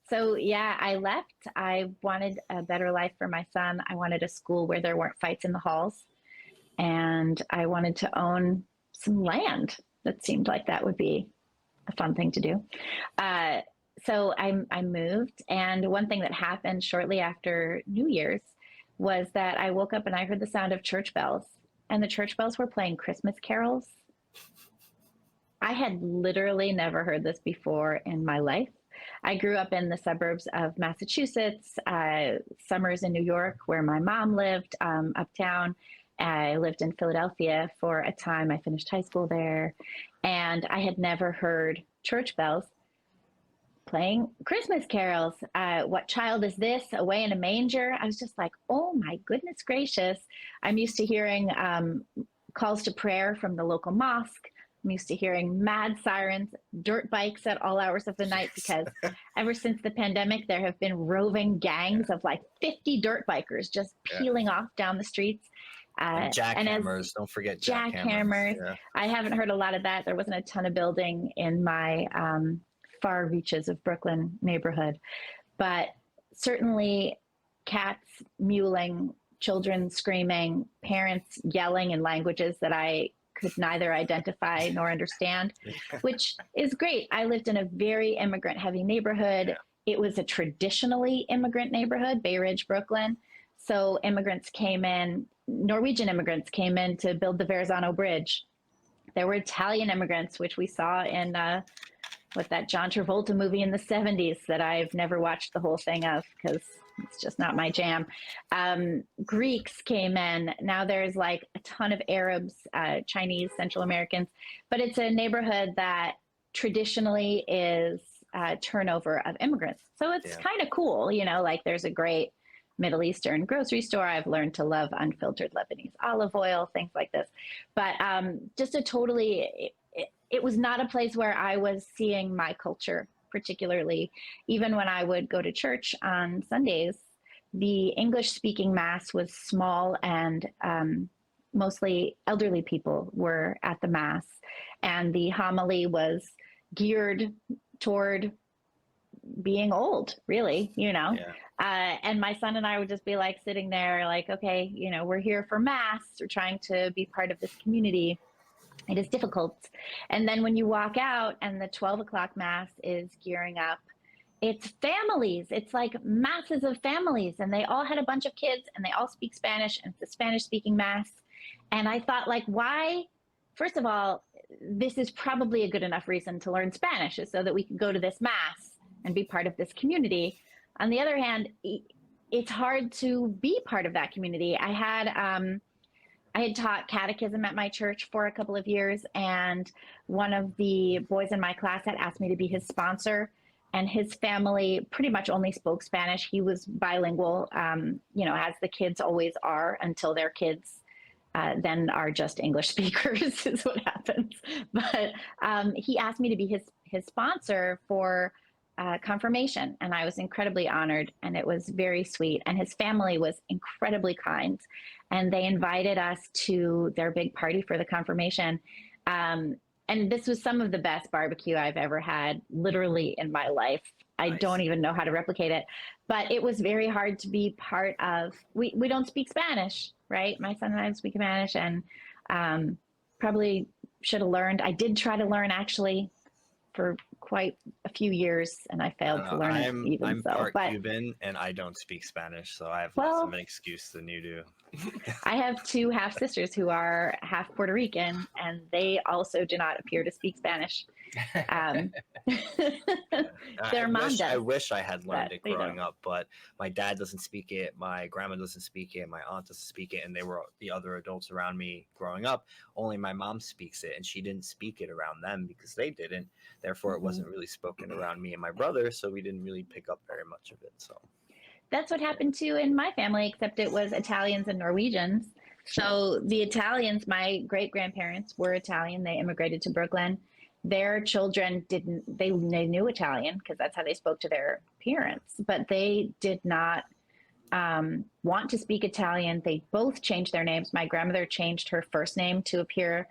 [SPEAKER 2] So yeah, I left. I wanted a better life for my son. I wanted a school where there weren't fights in the halls. And I wanted to own some land. That seemed like that would be a fun thing to do. So I moved. And one thing that happened shortly after New Year's was that I woke up and I heard the sound of church bells. And the church bells were playing Christmas carols. I had literally never heard this before in my life. I grew up in the suburbs of Massachusetts, summers in New York, where my mom lived, uptown. I lived in Philadelphia for a time. I finished high school there, and I had never heard church bells playing Christmas carols. What child is this? Away in a manger? I was just like, oh my goodness gracious. I'm used to hearing calls to prayer from the local mosque. I'm used to hearing mad sirens, dirt bikes at all hours of the night, because ever since the pandemic, there have been roving gangs of like 50 dirt bikers just peeling off down the streets.
[SPEAKER 1] And jackhammers, don't forget jackhammers. Yeah.
[SPEAKER 2] I haven't heard a lot of that. There wasn't a ton of building in my far reaches of Brooklyn neighborhood, but certainly cats mewling, children screaming, parents yelling in languages that I could neither identify nor understand, which is great. I lived in a very immigrant heavy neighborhood. It was a traditionally immigrant neighborhood, Bay Ridge, Brooklyn. So immigrants came in, Norwegian immigrants came in to build the Verrazano Bridge. There were Italian immigrants, which we saw in that John Travolta movie in the 70s that I've never watched the whole thing of, because it's just not my jam. Greeks came in. Now there's like a ton of Arabs, Chinese, Central Americans, but it's a neighborhood that traditionally is turnover of immigrants. So it's kind of cool, you know, like there's a great Middle Eastern grocery store. I've learned to love unfiltered Lebanese olive oil, things like this. But just it was not a place where I was seeing my culture particularly. Even when I would go to church on Sundays, the English-speaking mass was small, and mostly elderly people were at the mass. And the homily was geared toward being old, really, you know. And my son and I would just be like sitting there like, okay, you know, we're here for mass. We're trying to be part of this community. It is difficult. And then when you walk out and the 12 o'clock mass is gearing up, it's families. It's like masses of families, and they all had a bunch of kids, and they all speak Spanish, and it's a Spanish speaking mass. And I thought, like, why? First of all, this is probably a good enough reason to learn Spanish, is so that we can go to this mass and be part of this community. On the other hand, it's hard to be part of that community. I had taught catechism at my church for a couple of years, and one of the boys in my class had asked me to be his sponsor, and his family pretty much only spoke Spanish. He was bilingual, you know, as the kids always are, until their kids then are just English speakers is what happens. But he asked me to be his sponsor for confirmation, and I was incredibly honored, and it was very sweet. And his family was incredibly kind, and they invited us to their big party for the confirmation. And this was some of the best barbecue I've ever had, literally, in my life. I don't even know how to replicate it, but it was very hard to be part of. We don't speak Spanish, right? My son and I speak Spanish, and probably should have learned. I did try to learn, actually, for quite a few years, and I failed to learn it even.
[SPEAKER 1] I'm part Cuban, and I don't speak Spanish, so I have less of an excuse than you do.
[SPEAKER 2] I have two half sisters who are half Puerto Rican, and they also do not appear to speak Spanish. Their mom does.
[SPEAKER 1] I wish I had learned it growing up, but my dad doesn't speak it, my grandma doesn't speak it, my aunt doesn't speak it, and they were the other adults around me growing up. Only my mom speaks it, and she didn't speak it around them because they didn't. Therefore, it wasn't really spoken around me and my brother, so we didn't really pick up very much of it. So
[SPEAKER 2] that's what happened too in my family, except it was Italians and Norwegians. So the Italians, my great grandparents were Italian. They immigrated to Brooklyn. Their children they knew Italian because that's how they spoke to their parents, but they did not want to speak Italian. They both changed their names. My grandmother changed her first name to appear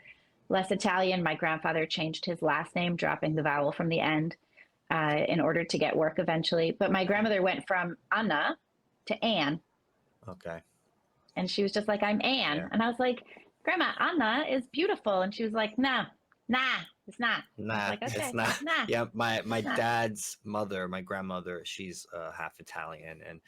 [SPEAKER 2] less Italian. My grandfather changed his last name, dropping the vowel from the end in order to get work eventually. But my grandmother went from Anna to Anne.
[SPEAKER 1] Okay.
[SPEAKER 2] And she was just like, I'm Anne. Yeah. And I was like, Grandma, Anna is beautiful. And she was like, nah, it's not.
[SPEAKER 1] Nah,
[SPEAKER 2] like, okay,
[SPEAKER 1] it's not.
[SPEAKER 2] Nah.
[SPEAKER 1] Yeah, my dad's mother, my grandmother, she's half Italian, and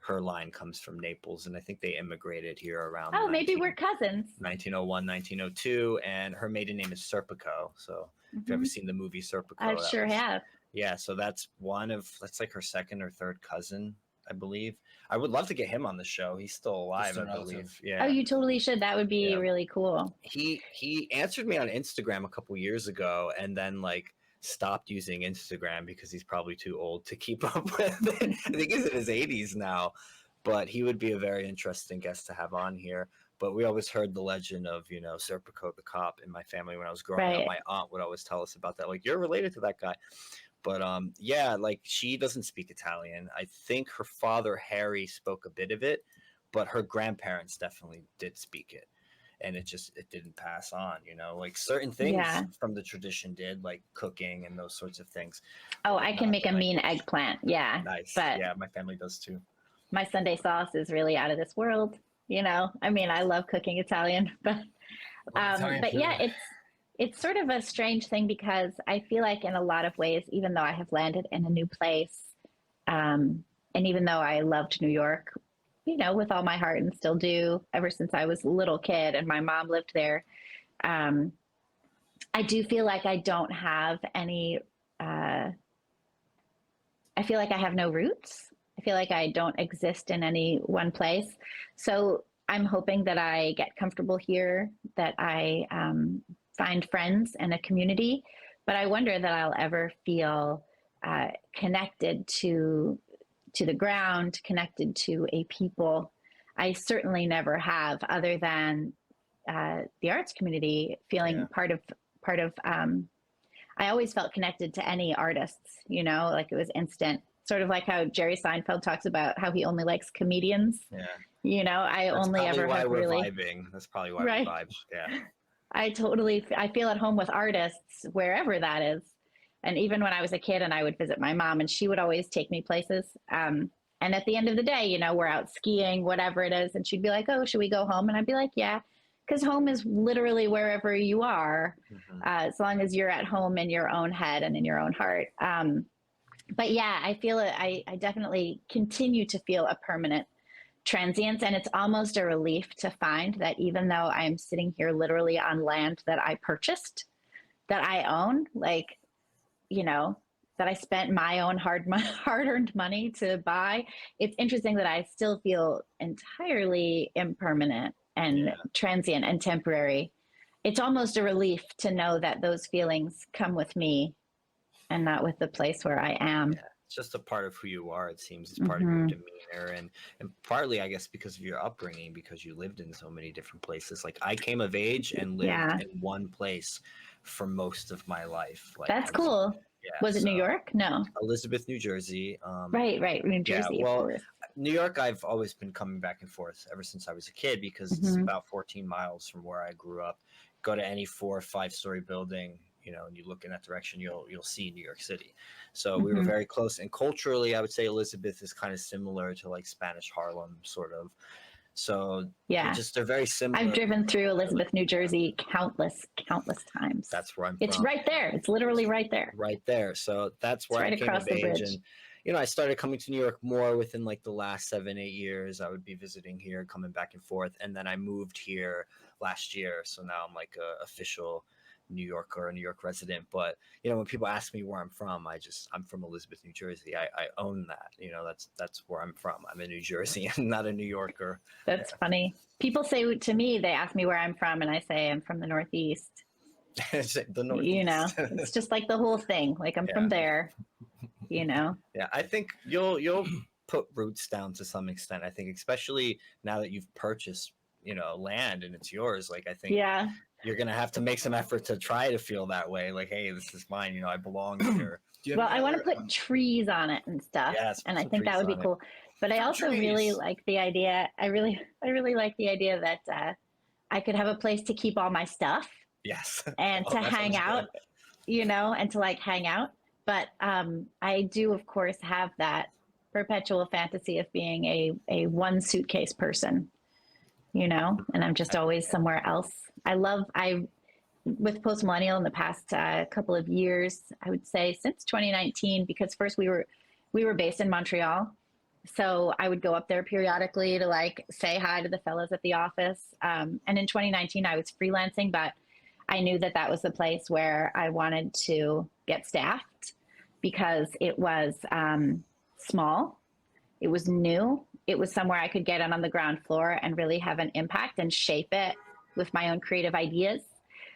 [SPEAKER 1] her line comes from Naples, and I think they immigrated here around.
[SPEAKER 2] Oh, maybe we're cousins.
[SPEAKER 1] 1901, 1902, and her maiden name is Serpico. So if you've ever seen the movie Serpico,
[SPEAKER 2] I sure have.
[SPEAKER 1] Yeah, so that's like her second or third cousin, I believe. I would love to get him on the show. He's still alive, I believe. Yeah.
[SPEAKER 2] Oh, you totally should. That would be really cool.
[SPEAKER 1] He answered me on Instagram a couple years ago, and then stopped using Instagram because he's probably too old to keep up with it. I think he's in his 80s now, but he would be a very interesting guest to have on here. But we always heard the legend of, Serpico the cop in my family when I was growing up. My aunt would always tell us about that. Like, you're related to that guy. But she doesn't speak Italian. I think her father, Harry, spoke a bit of it, but her grandparents definitely did speak it. And it didn't pass on, like certain things from the tradition did, like cooking and those sorts of things.
[SPEAKER 2] Oh, I can make a mean eggplant. Yeah.
[SPEAKER 1] Nice.
[SPEAKER 2] But
[SPEAKER 1] yeah, my family does too.
[SPEAKER 2] My Sunday sauce is really out of this world. I mean, I love cooking Italian, but yeah, it's sort of a strange thing because I feel like in a lot of ways, even though I have landed in a new place, and even though I loved New York, with all my heart and still do ever since I was a little kid and my mom lived there, I do feel like I don't have any, I feel like I have no roots. I feel like I don't exist in any one place. So I'm hoping that I get comfortable here, that I find friends and a community, but I wonder that I'll ever feel connected to the ground, connected to a people. I certainly never have, other than the arts community, feeling part of. I always felt connected to any artists, like it was instant. Sort of like how Jerry Seinfeld talks about how he only likes comedians.
[SPEAKER 1] Yeah.
[SPEAKER 2] I
[SPEAKER 1] That's
[SPEAKER 2] only ever
[SPEAKER 1] why
[SPEAKER 2] have
[SPEAKER 1] we're
[SPEAKER 2] really
[SPEAKER 1] vibing. That's probably why we vibe. Yeah.
[SPEAKER 2] I feel at home with artists wherever that is. And even when I was a kid and I would visit my mom, and she would always take me places. And at the end of the day, we're out skiing, whatever it is. And she'd be like, oh, should we go home? And I'd be like, yeah, because home is literally wherever you are, as long as you're at home in your own head and in your own heart. But yeah, I feel it. I definitely continue to feel a permanent transience. And it's almost a relief to find that even though I'm sitting here literally on land that I purchased, that I own, that I spent my own hard-earned money to buy, it's interesting that I still feel entirely impermanent and transient and temporary. It's almost a relief to know that those feelings come with me and not with the place where I am.
[SPEAKER 1] Yeah, it's just a part of who you are, it seems. It's part of your demeanor, and partly, I guess, because of your upbringing, because you lived in so many different places. Like, I came of age and lived in one place for most of my life.
[SPEAKER 2] That's cool.
[SPEAKER 1] Yeah,
[SPEAKER 2] Was it New York? No.
[SPEAKER 1] Elizabeth, New Jersey.
[SPEAKER 2] Right. New Jersey,
[SPEAKER 1] well,
[SPEAKER 2] of course.
[SPEAKER 1] New York, I've always been coming back and forth ever since I was a kid because it's about 14 miles from where I grew up. Go to any 4 or 5-story building, and you look in that direction, you'll see New York City. So we were very close. And culturally, I would say Elizabeth is kind of similar to like Spanish Harlem, sort of. So they're very similar.
[SPEAKER 2] I've driven through Elizabeth, New Jersey countless times.
[SPEAKER 1] That's where I'm
[SPEAKER 2] It's
[SPEAKER 1] from.
[SPEAKER 2] right there. It's literally right there.
[SPEAKER 1] Right there. So that's where I came of age. And I started coming to New York more within like the last 7-8 years. I would be visiting here, coming back and forth, and then I moved here last year. So now I'm like a official New Yorker, a New York resident. But when people ask me where I'm from, I'm from Elizabeth, New Jersey. I own that. That's where I'm from. I'm in New Jersey. I'm not a New Yorker.
[SPEAKER 2] That's funny. People say to me, they ask me where I'm from, and I say I'm from the Northeast.
[SPEAKER 1] The Northeast.
[SPEAKER 2] It's just like the whole thing. Like I'm from there. Yeah,
[SPEAKER 1] I think you'll put roots down to some extent. I think, especially now that you've purchased, land and it's yours. Like I think you're gonna have to make some effort to try to feel that way. Like, hey, this is mine. I belong here.
[SPEAKER 2] Well, I want to put trees on it and stuff, and I think that would be cool. But I also really like the idea. I really like the idea that I could have a place to keep all my stuff.
[SPEAKER 1] Yes.
[SPEAKER 2] And to hang out, and to like hang out. But I do, of course, have that perpetual fantasy of being a one suitcase person, and I'm just always somewhere else. With Post Millennial in the past couple of years, I would say since 2019, because first we were based in Montreal. So I would go up there periodically to like say hi to the fellows at the office. And in 2019, I was freelancing, but I knew that was the place where I wanted to get staffed because it was small, it was new, it was somewhere I could get on the ground floor and really have an impact and shape it with my own creative ideas.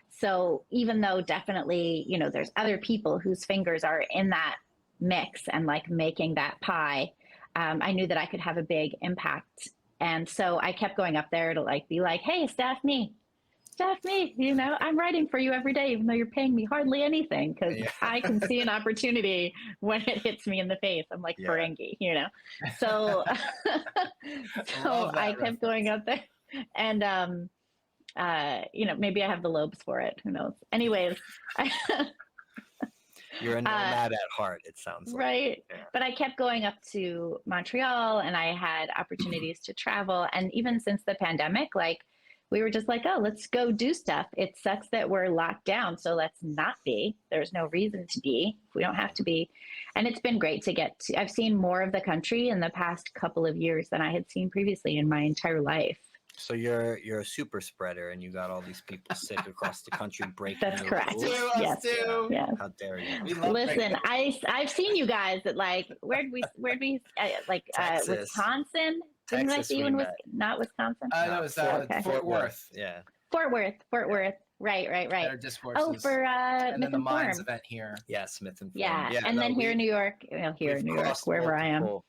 [SPEAKER 2] So even though definitely, there's other people whose fingers are in that mix and like making that pie, I knew that I could have a big impact. And so I kept going up there to like be like, hey, staff me, I'm writing for you every day, even though you're paying me hardly anything, because I can see an opportunity when it hits me in the face. I'm like Ferengi, So, I kept going up there, and maybe I have the lobes for it. Who knows? Anyways.
[SPEAKER 1] You're a nomad at heart, it sounds like.
[SPEAKER 2] Right. Yeah. But I kept going up to Montreal, and I had opportunities to travel. And even since the pandemic, like, we were just like, oh, let's go do stuff. It sucks that we're locked down, so let's not be. There's no reason to be. We don't have to be. And it's been great to get to. I've seen more of the country in the past couple of years than I had seen previously in my entire life.
[SPEAKER 1] So you're a super spreader, and you got all these people sick across the country breaking.
[SPEAKER 2] That's correct.
[SPEAKER 1] Rules.
[SPEAKER 2] Yes. Yes.
[SPEAKER 1] How dare you?
[SPEAKER 2] Listen, I've seen you guys at like where'd we Wisconsin. Didn't I see you in not Wisconsin?
[SPEAKER 3] No, it's Fort Worth.
[SPEAKER 1] Yeah.
[SPEAKER 2] Fort Worth. Right. Oh, for
[SPEAKER 3] and then the Minds
[SPEAKER 2] Forum.
[SPEAKER 3] event here.
[SPEAKER 1] Yeah, Smith and Forum.
[SPEAKER 2] Yeah, and then here in New York, wherever I am.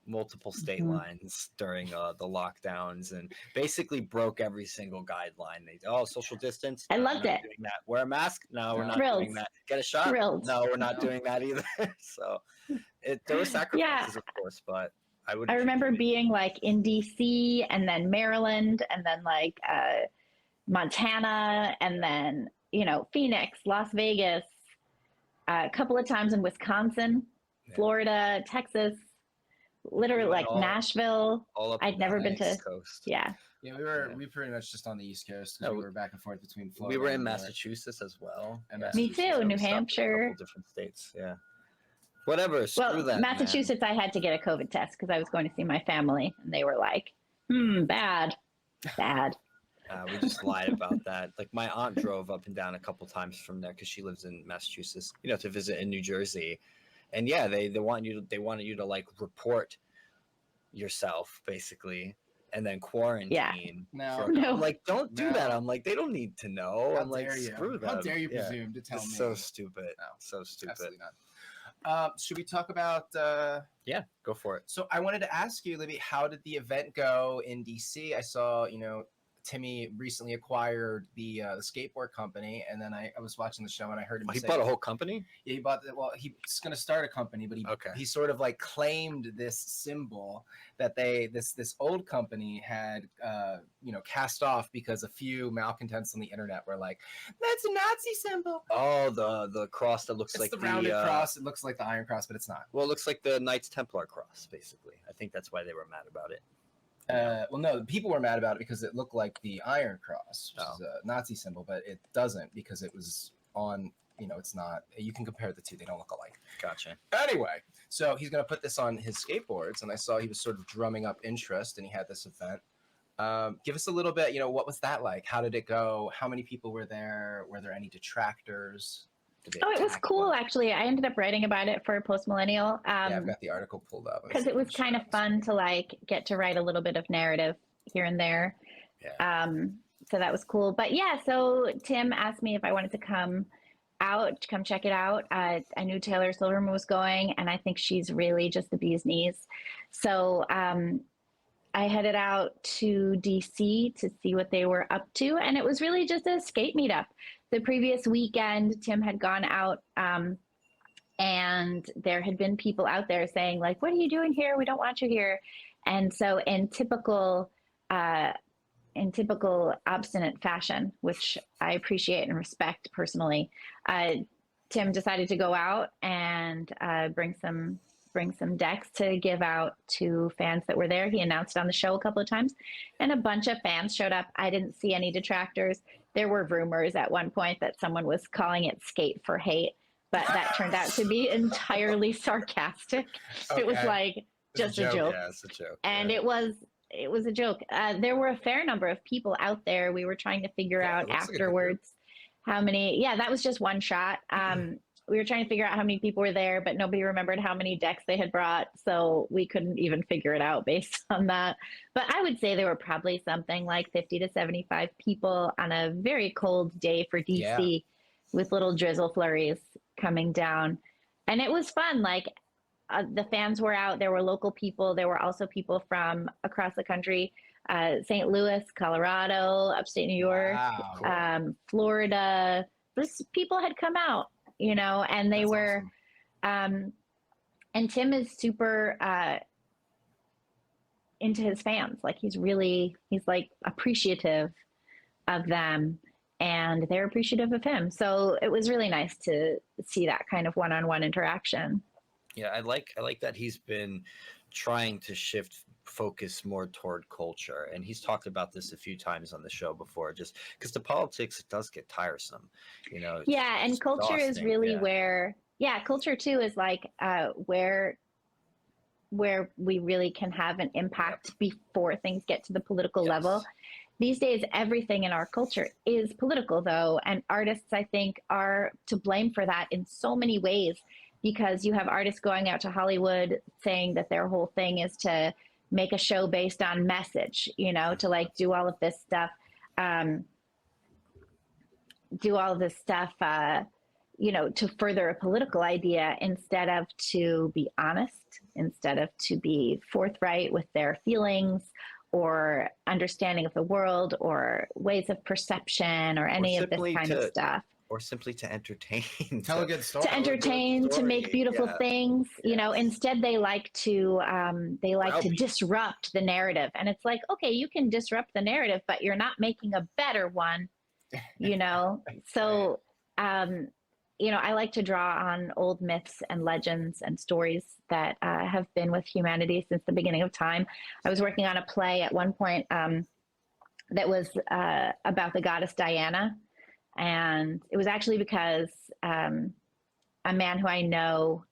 [SPEAKER 1] Multiple state lines during the lockdowns, and basically broke every single guideline. Social distance.
[SPEAKER 2] I loved it.
[SPEAKER 1] Doing that. Wear a mask? No, we're not doing that. Get a shot?
[SPEAKER 2] Thrilled.
[SPEAKER 1] No, we're not doing that either. So there were sacrifices, of course, but I remember
[SPEAKER 2] being like in DC and then Maryland and then like Montana and then Phoenix, Las Vegas, a couple of times in Wisconsin, Florida, Texas. Literally like Nashville. I'd never been to.
[SPEAKER 1] Coast.
[SPEAKER 2] Yeah.
[SPEAKER 3] Yeah, we pretty much just on the East Coast. We were back and forth between Florida.
[SPEAKER 1] We were in Massachusetts as well.
[SPEAKER 2] Me too. New Hampshire.
[SPEAKER 1] A couple different states. Yeah. Whatever. Screw that.
[SPEAKER 2] Massachusetts, man. I had to get a COVID test because I was going to see my family, and they were like, bad.
[SPEAKER 1] We just lied about that. Like my aunt drove up and down a couple times from there because she lives in Massachusetts, to visit in New Jersey. And they wanted you to like report yourself basically, and then quarantine.
[SPEAKER 2] Yeah.
[SPEAKER 3] No.
[SPEAKER 1] I'm like, don't do that. I'm like, they don't need to know.
[SPEAKER 3] How
[SPEAKER 1] I'm like, screw them.
[SPEAKER 3] How dare you presume to tell me?
[SPEAKER 1] So stupid.
[SPEAKER 3] No,
[SPEAKER 1] so stupid.
[SPEAKER 3] Absolutely not. Should we talk about?
[SPEAKER 1] Yeah, go for it.
[SPEAKER 3] So I wanted to ask you, Libby, how did the event go in DC? I saw, Timmy recently acquired the skateboard company, and then I was watching the show and I heard him
[SPEAKER 1] he
[SPEAKER 3] say
[SPEAKER 1] bought a whole company.
[SPEAKER 3] Yeah, he bought well, he's going to start a company, but he sort of like claimed this symbol that this old company had cast off because a few malcontents on the internet were like, that's a Nazi symbol.
[SPEAKER 1] Oh, the cross that looks like
[SPEAKER 3] the rounded cross. It looks like the Iron Cross, but it's not.
[SPEAKER 1] Well, it looks like the Knights Templar cross, basically. I think that's why they were mad about it.
[SPEAKER 3] Well, no, people were mad about it because it looked like the Iron Cross, which is a Nazi symbol, but it doesn't because it was on. It's not. You can compare the two; they don't look alike.
[SPEAKER 1] Gotcha.
[SPEAKER 3] Anyway, so he's going to put this on his skateboards, and I saw he was sort of drumming up interest, and he had this event. Give us a little bit. What was that like? How did it go? How many people were there? Were there any detractors?
[SPEAKER 2] Oh, it was cool, actually. I ended up writing about it for Post Millennial.
[SPEAKER 3] Yeah, I've got the article pulled up.
[SPEAKER 2] Because it was kind of fun to like get to write a little bit of narrative here and there.
[SPEAKER 1] Yeah.
[SPEAKER 2] So that was cool. But yeah, so Tim asked me if I wanted to come check it out. I knew Taylor Silverman was going, and I think she's really just the bee's knees. So I headed out to DC to see what they were up to, and it was really just a skate meetup. The previous weekend, Tim had gone out, and there had been people out there saying, like, what are you doing here? We don't want you here. And so in typical obstinate fashion, which I appreciate and respect personally, Tim decided to go out and bring some decks to give out to fans that were there. He announced on the show a couple of times, and a bunch of fans showed up. I didn't see any detractors. There were rumors at one point that someone was calling it skate for hate, but that turned out to be entirely sarcastic. Okay. It was like just a joke.
[SPEAKER 1] Yeah, it's a joke.
[SPEAKER 2] And it was a joke. There were a fair number of people out there. We were trying to figure out afterwards how many. Yeah, that was just one shot. We were trying to figure out how many people were there, but nobody remembered how many decks they had brought. So we couldn't even figure it out based on that. But I would say there were probably something like 50 to 75 people on a very cold day for DC with little drizzle flurries coming down. And it was fun. Like the fans were out. There were local people. There were also people from across the country, St. Louis, Colorado, upstate New York, Florida. People had come out. And they were, awesome. And Tim is super into his fans. Like he's like appreciative of them, and they're appreciative of him. So it was really nice to see that kind of one-on-one interaction.
[SPEAKER 1] Yeah, I like that he's been trying to shift focus more toward culture, and he's talked about this a few times on the show before, just because the politics does get tiresome,
[SPEAKER 2] Yeah, and culture is really where culture too is like where we really can have an impact before things get to the political level. These days, everything in our culture is political, though, and artists, I think, are to blame for that in so many ways, because you have artists going out to Hollywood saying that their whole thing is to make a show based on message, to like do all of this stuff, to further a political idea instead of to be honest, instead of to be forthright with their feelings or understanding of the world or ways of perception or any of this kind of stuff.
[SPEAKER 1] Or simply to entertain.
[SPEAKER 3] Tell a good story.
[SPEAKER 2] To entertain, to make beautiful things. Instead they like to disrupt the narrative. And it's like, okay, you can disrupt the narrative, but you're not making a better one, So, I like to draw on old myths and legends and stories that have been with humanity since the beginning of time. I was working on a play at one point that was about the goddess Diana. And it was actually because a man who I know,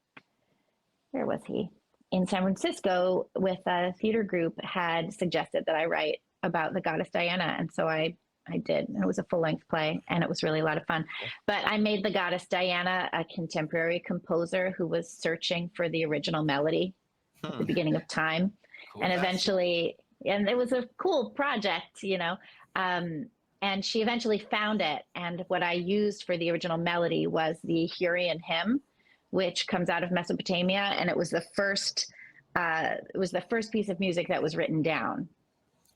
[SPEAKER 2] where was he? In San Francisco with a theater group had suggested that I write about the goddess Diana. And so I did. It was a full-length play, and it was really a lot of fun. But I made the goddess Diana a contemporary composer who was searching for the original melody at the beginning of time. Cool. And eventually, and it was a cool project, and she eventually found it. And what I used for the original melody was the Hurrian hymn, which comes out of Mesopotamia. And it was the first piece of music that was written down.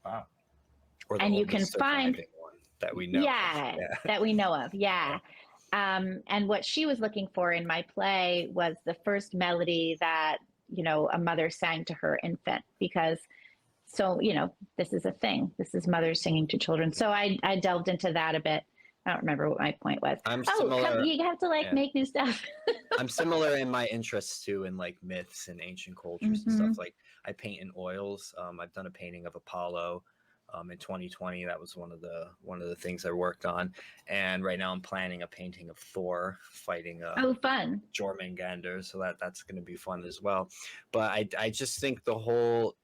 [SPEAKER 3] Wow.
[SPEAKER 1] Or the
[SPEAKER 2] and you can
[SPEAKER 1] oldest
[SPEAKER 2] find
[SPEAKER 1] surviving one that we know.
[SPEAKER 2] yeah, that we know of. Yeah. And what she was looking for in my play was the first melody that, you know, a mother sang to her infant, because so, you know, this is a thing. This is mothers singing to children. So I delved into that a bit. I don't remember what my point was.
[SPEAKER 1] I'm similar.
[SPEAKER 2] You have to like
[SPEAKER 1] Yeah.
[SPEAKER 2] make new stuff.
[SPEAKER 1] I'm similar in my interests too, in like myths and ancient cultures and stuff. Like I paint in oils. I've done a painting of Apollo in 2020. That was one of the things I worked on. And right now I'm planning a painting of Thor fighting
[SPEAKER 2] Fun.
[SPEAKER 1] Jormungandr. So that's going to be fun as well. But I just think the whole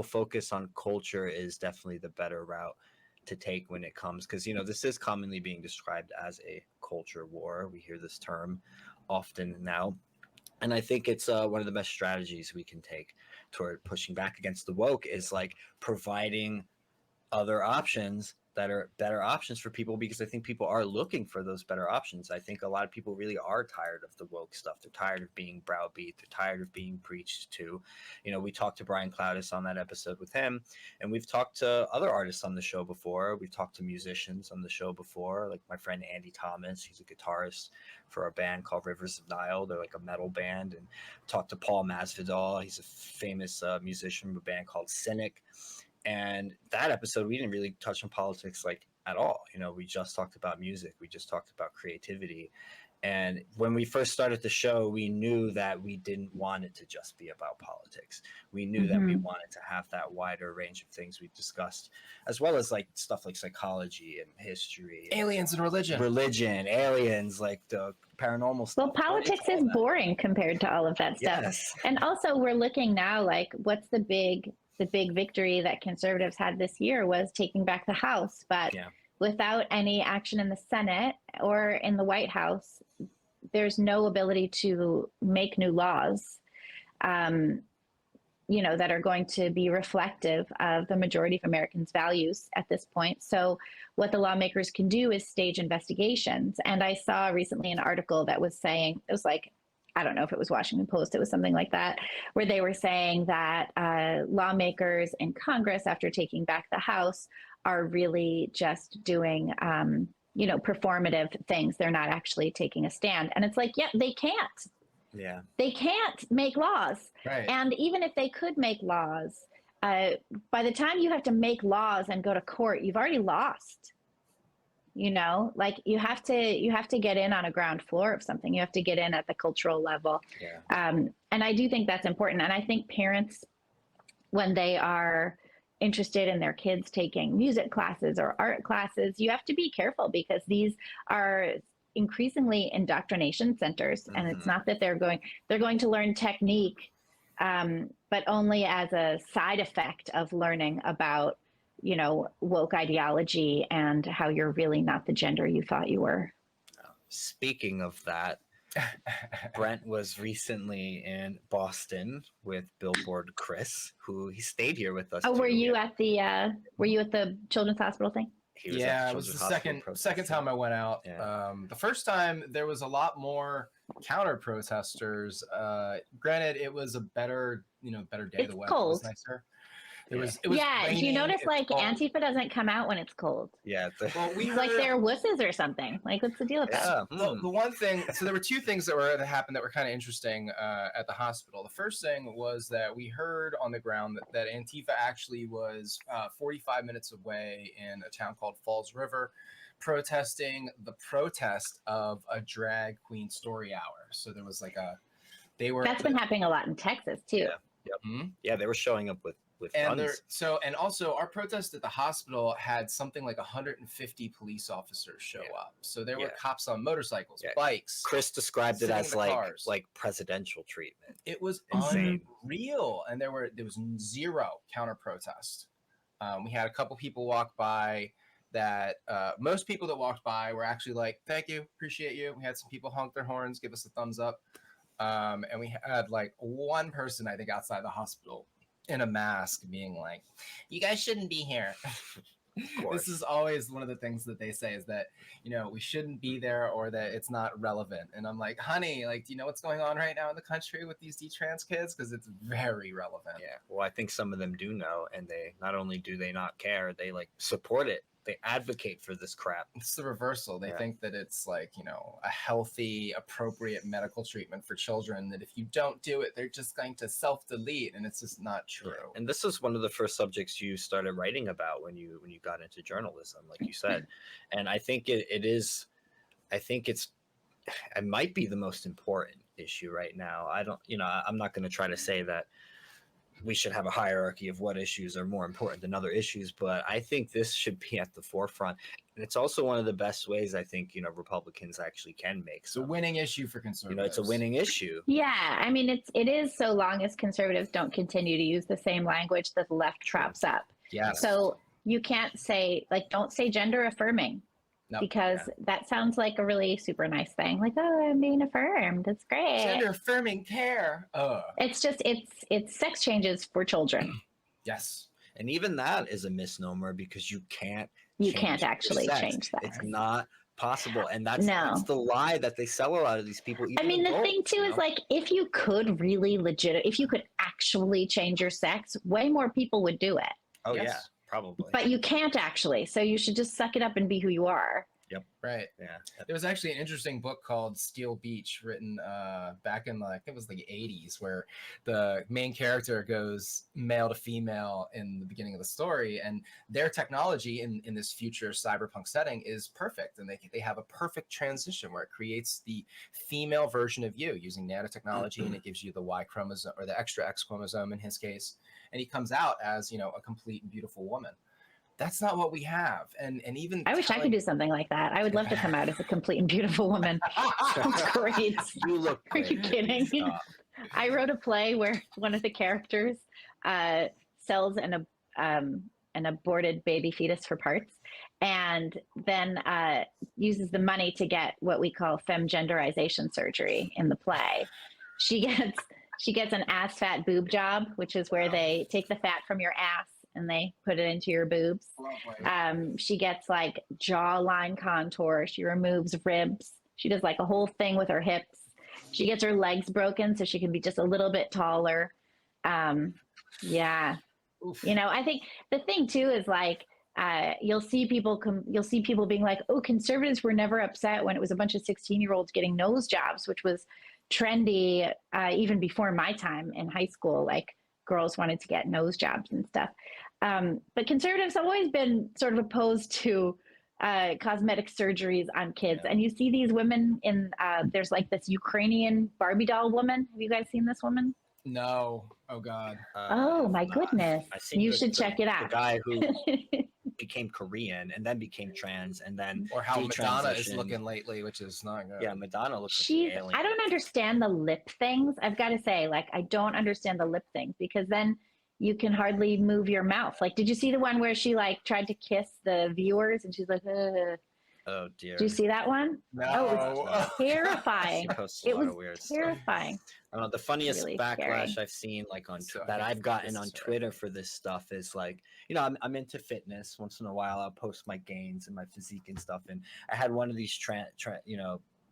[SPEAKER 1] focus on culture is definitely the better route to take when it comes, because you know this is commonly being described as a culture war. We hear this term often now, and I think it's one of the best strategies we can take toward pushing back against the woke is like providing other options that are better options for people, because I think people are looking for those better options. I think a lot of people really are tired of the woke stuff. They're tired of being browbeat. They're tired of being preached to. You know, we talked to Brian Cloudis on that episode with him, and we've talked to other artists on the show before. We've talked to musicians on the show before, like my friend Andy Thomas. He's a guitarist for a band called Rivers of Nile. They're like a metal band. And talked to Paul Masvidal. He's a famous musician from a band called Cynic. And that episode, we didn't really touch on politics like at all. You know, we just talked about music. We just talked about creativity. And when we first started the show, we knew that we didn't want it to just be about politics. We knew that we wanted to have that wider range of things we discussed, as well as like stuff like psychology and history,
[SPEAKER 3] aliens and religion,
[SPEAKER 1] aliens, like the paranormal stuff.
[SPEAKER 2] Well, politics is boring compared to all of that stuff.
[SPEAKER 1] Yes.
[SPEAKER 2] And also we're looking now, like what's the big victory that conservatives had this year was taking back the House. But without any action in the Senate or in the White House, there's no ability to make new laws, you know, that are going to be reflective of the majority of Americans' values at this point. So what the lawmakers can do is stage investigations. And I saw recently an article that was saying, it was like, I don't know if it was Washington Post, it was something like that, where they were saying that lawmakers in Congress, after taking back the House, are really just doing, you know, performative things. They're not actually taking a stand. And it's like, yeah, they can't.
[SPEAKER 1] Yeah.
[SPEAKER 2] They can't make laws.
[SPEAKER 3] Right.
[SPEAKER 2] And even if they could make laws, by the time you have to make laws and go to court, you've already lost. You know, like you have to get in on a ground floor of something. You have to get in at the cultural level.
[SPEAKER 1] Yeah.
[SPEAKER 2] And I do think that's important. And I think parents, when they are interested in their kids taking music classes or art classes, you have to be careful, because these are increasingly indoctrination centers. And it's not that they're going to learn technique, but only as a side effect of learning about, you know, woke ideology and how you're really not the gender you thought you were.
[SPEAKER 1] Speaking of that, Brent was recently in Boston with Billboard Chris, who he stayed here with us.
[SPEAKER 2] Oh, were you at the Children's Hospital thing?
[SPEAKER 3] Yeah, it was the second time I went out.
[SPEAKER 1] Yeah.
[SPEAKER 3] The first time there was a lot more counter protesters. Granted, it was a better day.
[SPEAKER 2] It's
[SPEAKER 3] The weather
[SPEAKER 2] cold.
[SPEAKER 3] was nicer. It was
[SPEAKER 2] Yeah.
[SPEAKER 3] raining,
[SPEAKER 2] Do you notice like
[SPEAKER 3] cold.
[SPEAKER 2] Antifa doesn't come out when it's cold?
[SPEAKER 1] Yeah.
[SPEAKER 3] Well,
[SPEAKER 2] Like they're wusses or something. Like, what's the deal with that?
[SPEAKER 3] The one thing, so there were two things that happened that were kind of interesting at the hospital. The first thing was that we heard on the ground that Antifa actually was 45 minutes away in a town called Falls River, protesting the protest of a drag queen story hour. So there was like
[SPEAKER 2] That's been happening a lot in Texas too.
[SPEAKER 1] Yeah. Yep. Mm-hmm. Yeah, they were showing up with guns.
[SPEAKER 3] And also our protest at the hospital had something like 150 police officers show up. So there were cops on motorcycles, bikes.
[SPEAKER 1] Chris described it as like presidential treatment.
[SPEAKER 3] It was unreal, and there was zero counter protest. We had a couple people walk by that most people that walked by were actually like, "Thank you, appreciate you." We had some people honk their horns, give us a thumbs up. And we had like one person, I think, outside the hospital in a mask being like, "You guys shouldn't be here." This is always one of the things that they say is that, we shouldn't be there or that it's not relevant. And I'm like, honey, like, do you know what's going on right now in the country with these detrans kids? Because it's very relevant.
[SPEAKER 1] Yeah. Well, I think some of them do know, and they not only do they not care, they like support it. They advocate for this crap.
[SPEAKER 3] It's the reversal. They think that it's like, a healthy, appropriate medical treatment for children, that if you don't do it, they're just going to self-delete, and it's just not true.
[SPEAKER 1] Yeah. And this is one of the first subjects you started writing about when you got into journalism, like you said. And I think it might be the most important issue right now. I'm not going to try to say that we should have a hierarchy of what issues are more important than other issues, but I think this should be at the forefront. And it's also one of the best ways I think, Republicans actually can make.
[SPEAKER 3] It's a winning issue for conservatives.
[SPEAKER 1] It's a winning issue.
[SPEAKER 2] Yeah. I mean, it is so long as conservatives don't continue to use the same language that the left trops up.
[SPEAKER 3] Yeah.
[SPEAKER 2] So you can't say, like, don't say gender affirming. Because that sounds like a really super nice thing. Like, oh, I'm being affirmed. That's great.
[SPEAKER 3] Gender affirming care.
[SPEAKER 2] It's just, it's sex changes for children.
[SPEAKER 3] Yes.
[SPEAKER 1] And even that is a misnomer because you can't
[SPEAKER 2] actually change that.
[SPEAKER 1] It's not possible. And that's the lie that they sell a lot of these people.
[SPEAKER 2] I mean, the thing too is like, if you could if you could actually change your sex, way more people would do it.
[SPEAKER 1] Oh, yes. Yeah. Probably.
[SPEAKER 2] But you can't actually. So you should just suck it up and be who you are.
[SPEAKER 1] Yep.
[SPEAKER 3] Right.
[SPEAKER 1] Yeah.
[SPEAKER 3] There was actually an interesting book called Steel Beach written back in I think it was the 80s, where the main character goes male to female in the beginning of the story, and their technology in this future cyberpunk setting is perfect, and they have a perfect transition where it creates the female version of you using nanotechnology, and it gives you the Y chromosome or the extra X chromosome in his case, and he comes out as a complete and beautiful woman. That's not what we have. And even
[SPEAKER 2] I wish I could do something like that. I would love to come out as a complete and beautiful woman. That's great.
[SPEAKER 1] You look
[SPEAKER 2] great. Are you kidding? Stop. I wrote a play where one of the characters sells an aborted baby fetus for parts, and then uses the money to get what we call femgenderization surgery in the play. She gets an ass fat boob job, which is where they take the fat from your ass and they put it into your boobs. She gets like jawline contour. She removes ribs. She does like a whole thing with her hips. She gets her legs broken so she can be just a little bit taller. Yeah. Oof. I think the thing too is like, you'll see people being like, oh, conservatives were never upset when it was a bunch of 16-year-olds getting nose jobs, which was trendy even before my time in high school. Like, girls wanted to get nose jobs and stuff. But conservatives have always been sort of opposed to cosmetic surgeries on kids. Yeah. And you see these women there's like this Ukrainian Barbie doll woman. Have you guys seen this woman?
[SPEAKER 3] No. Oh, God.
[SPEAKER 2] Oh, my goodness. You should check it out.
[SPEAKER 1] The guy who became Korean and then became trans and then
[SPEAKER 3] or how Madonna is looking lately, which is not good.
[SPEAKER 1] Yeah, Madonna looks like an alien.
[SPEAKER 2] I don't understand the lip things. I've got to say, like, I don't understand the lip things because then you can hardly move your mouth. Like, did you see the one where she like tried to kiss the viewers and she's like,
[SPEAKER 1] oh dear.
[SPEAKER 2] Did you see that one?
[SPEAKER 3] No.
[SPEAKER 2] Oh, it was terrifying. It was terrifying.
[SPEAKER 1] I don't know, the funniest really backlash scary. I've seen like I've gotten on Twitter for this stuff is like, I'm into fitness. Once in a while I'll post my gains and my physique and stuff. And I had one of these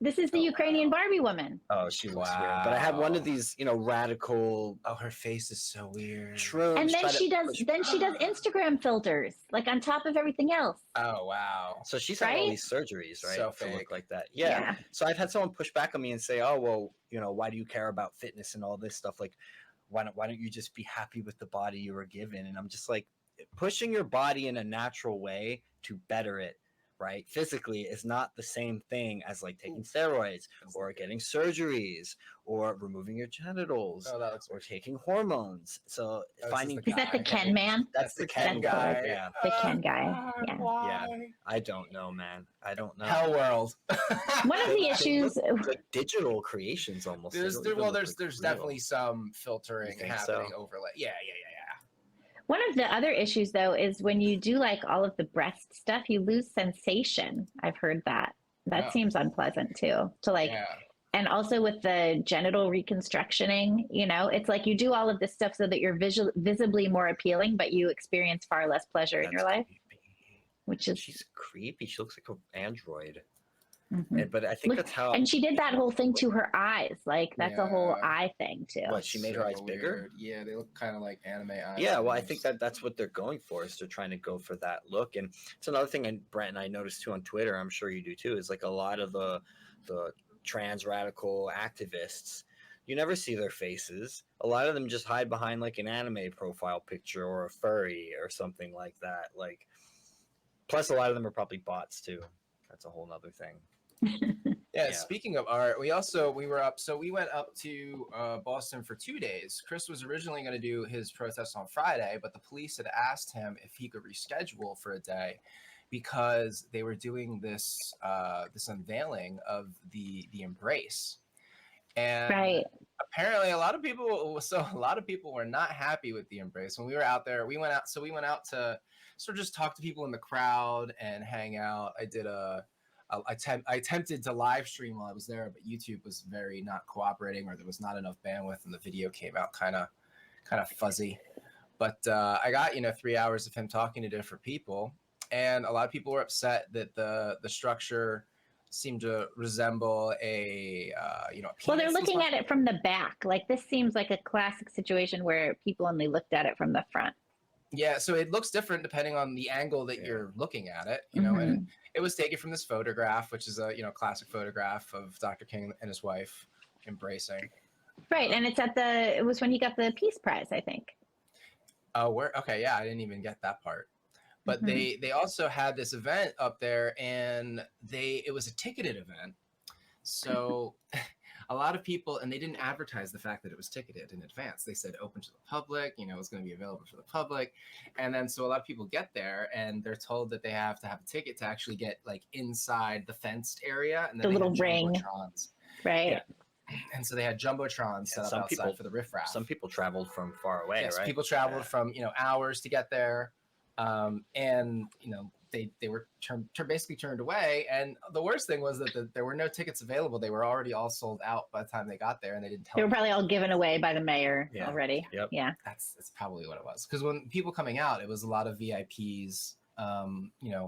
[SPEAKER 2] this is the Ukrainian Barbie woman.
[SPEAKER 1] Oh, she looks weird. But I had one of these, radical.
[SPEAKER 3] Oh, her face is so weird.
[SPEAKER 2] True. And then she does Instagram filters, like on top of everything else.
[SPEAKER 3] Oh, wow.
[SPEAKER 1] So she's had all these surgeries, right?
[SPEAKER 3] So
[SPEAKER 1] to look like that. Yeah. So I've had someone push back on me and say, oh, well, why do you care about fitness and all this stuff? Like, why don't you just be happy with the body you were given? And I'm just like, pushing your body in a natural way to better it, right, physically is not the same thing as like taking steroids or getting surgeries or removing your genitals or taking hormones. So finding
[SPEAKER 2] is that the Ken man?
[SPEAKER 1] That's the Ken guy. Yeah.
[SPEAKER 2] The Ken guy. Yeah.
[SPEAKER 1] Yeah. I don't know, man. I don't know.
[SPEAKER 3] Hell world.
[SPEAKER 2] One of the issues,
[SPEAKER 1] like digital creations almost.
[SPEAKER 3] There's definitely some filtering happening overlay. Yeah.
[SPEAKER 2] One of the other issues, though, is when you do like all of the breast stuff, you lose sensation. I've heard that. That seems unpleasant too. And also with the genital reconstructioning, it's like you do all of this stuff so that you're visibly more appealing, but you experience far less pleasure in your life. which is
[SPEAKER 1] she's creepy. She looks like an android.
[SPEAKER 2] Mhm.
[SPEAKER 1] But I think that's how.
[SPEAKER 2] And she did that whole thing to her eyes. Like that's a whole
[SPEAKER 3] Yeah.
[SPEAKER 2] eye thing too.
[SPEAKER 1] What, she made her eyes bigger?
[SPEAKER 3] Weird. Yeah, they look kind of like anime eyes.
[SPEAKER 1] Yeah, well, I think that's what they're going for, is they're trying to go for that look. And it's another thing, and Brent and I noticed too on Twitter, I'm sure you do too, is like a lot of the trans radical activists, you never see their faces. A lot of them just hide behind like an anime profile picture or a furry or something like that. Like, plus a lot of them are probably bots too. That's a whole nother thing.
[SPEAKER 3] Yeah, speaking of art, we went up to Boston for 2 days. Chris was originally going to do his protest on Friday, but the police had asked him if he could reschedule for a day because they were doing this unveiling of the Embrace. And apparently a lot of people were not happy with the Embrace. When we were out there, we went out to sort of just talk to people in the crowd and hang out. I attempted to live stream while I was there, but YouTube was very not cooperating, or there was not enough bandwidth, and the video came out kind of fuzzy. But I got 3 hours of him talking to different people, and a lot of people were upset that the structure seemed to resemble a
[SPEAKER 2] well, they're looking at it from the back. Like this seems like a classic situation where people only looked at it from the front.
[SPEAKER 3] Yeah, so it looks different depending on the angle that you're looking at it, and it was taken from this photograph, which is a classic photograph of Dr. King and his wife embracing.
[SPEAKER 2] Right, and it was when he got the Peace Prize, I think.
[SPEAKER 3] Oh, okay, yeah, I didn't even get that part. But they also had this event up there, and it was a ticketed event. So a lot of people, and they didn't advertise the fact that it was ticketed in advance. They said open to the public, it's going to be available for the public. And then so a lot of people get there and they're told that they have to have a ticket to actually get like inside the fenced area. And then
[SPEAKER 2] the little ring. Right.
[SPEAKER 3] Yeah. And so they had jumbotrons set up outside for the riffraff.
[SPEAKER 1] Some people traveled from far away,
[SPEAKER 3] yes,
[SPEAKER 1] right?
[SPEAKER 3] People traveled from, hours to get there. And they were basically turned away. And the worst thing was that there were no tickets available. They were already all sold out by the time they got there, and they didn't tell.
[SPEAKER 2] They were probably all given away by the mayor already.
[SPEAKER 1] Yep.
[SPEAKER 2] Yeah,
[SPEAKER 3] that's probably what it was. Because when people coming out, it was a lot of VIPs,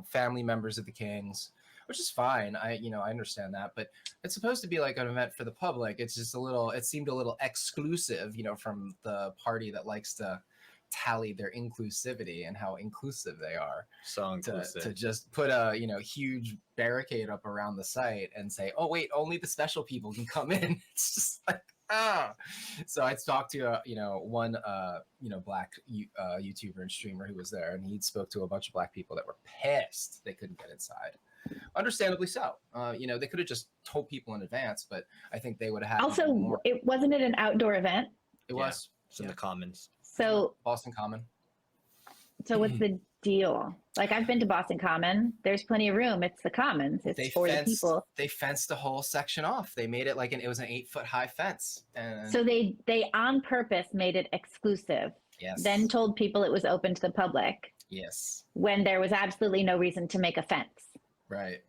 [SPEAKER 3] family members of the Kings, which is fine. I understand that, but it's supposed to be like an event for the public. It's just it seemed a little exclusive, from the party that likes to tally their inclusivity and how inclusive they are.
[SPEAKER 1] So inclusive.
[SPEAKER 3] To just put a huge barricade up around the site and say, oh wait, only the special people can come in. It's just like So I talked to one black YouTuber and streamer who was there, and he spoke to a bunch of black people that were pissed they couldn't get inside. Understandably so. They could have just told people in advance, but I think they would have had
[SPEAKER 2] also wasn't it an outdoor event?
[SPEAKER 3] It was.
[SPEAKER 1] It's in the Commons.
[SPEAKER 2] So
[SPEAKER 3] Boston Common.
[SPEAKER 2] So what's the deal? Like I've been to Boston Common. There's plenty of room. It's the Commons. It's for the people.
[SPEAKER 3] They fenced the whole section off. They made it like it was an 8-foot high fence. And
[SPEAKER 2] so they on purpose made it exclusive.
[SPEAKER 3] Yes.
[SPEAKER 2] Then told people it was open to the public.
[SPEAKER 3] Yes.
[SPEAKER 2] When there was absolutely no reason to make a fence.
[SPEAKER 3] Right.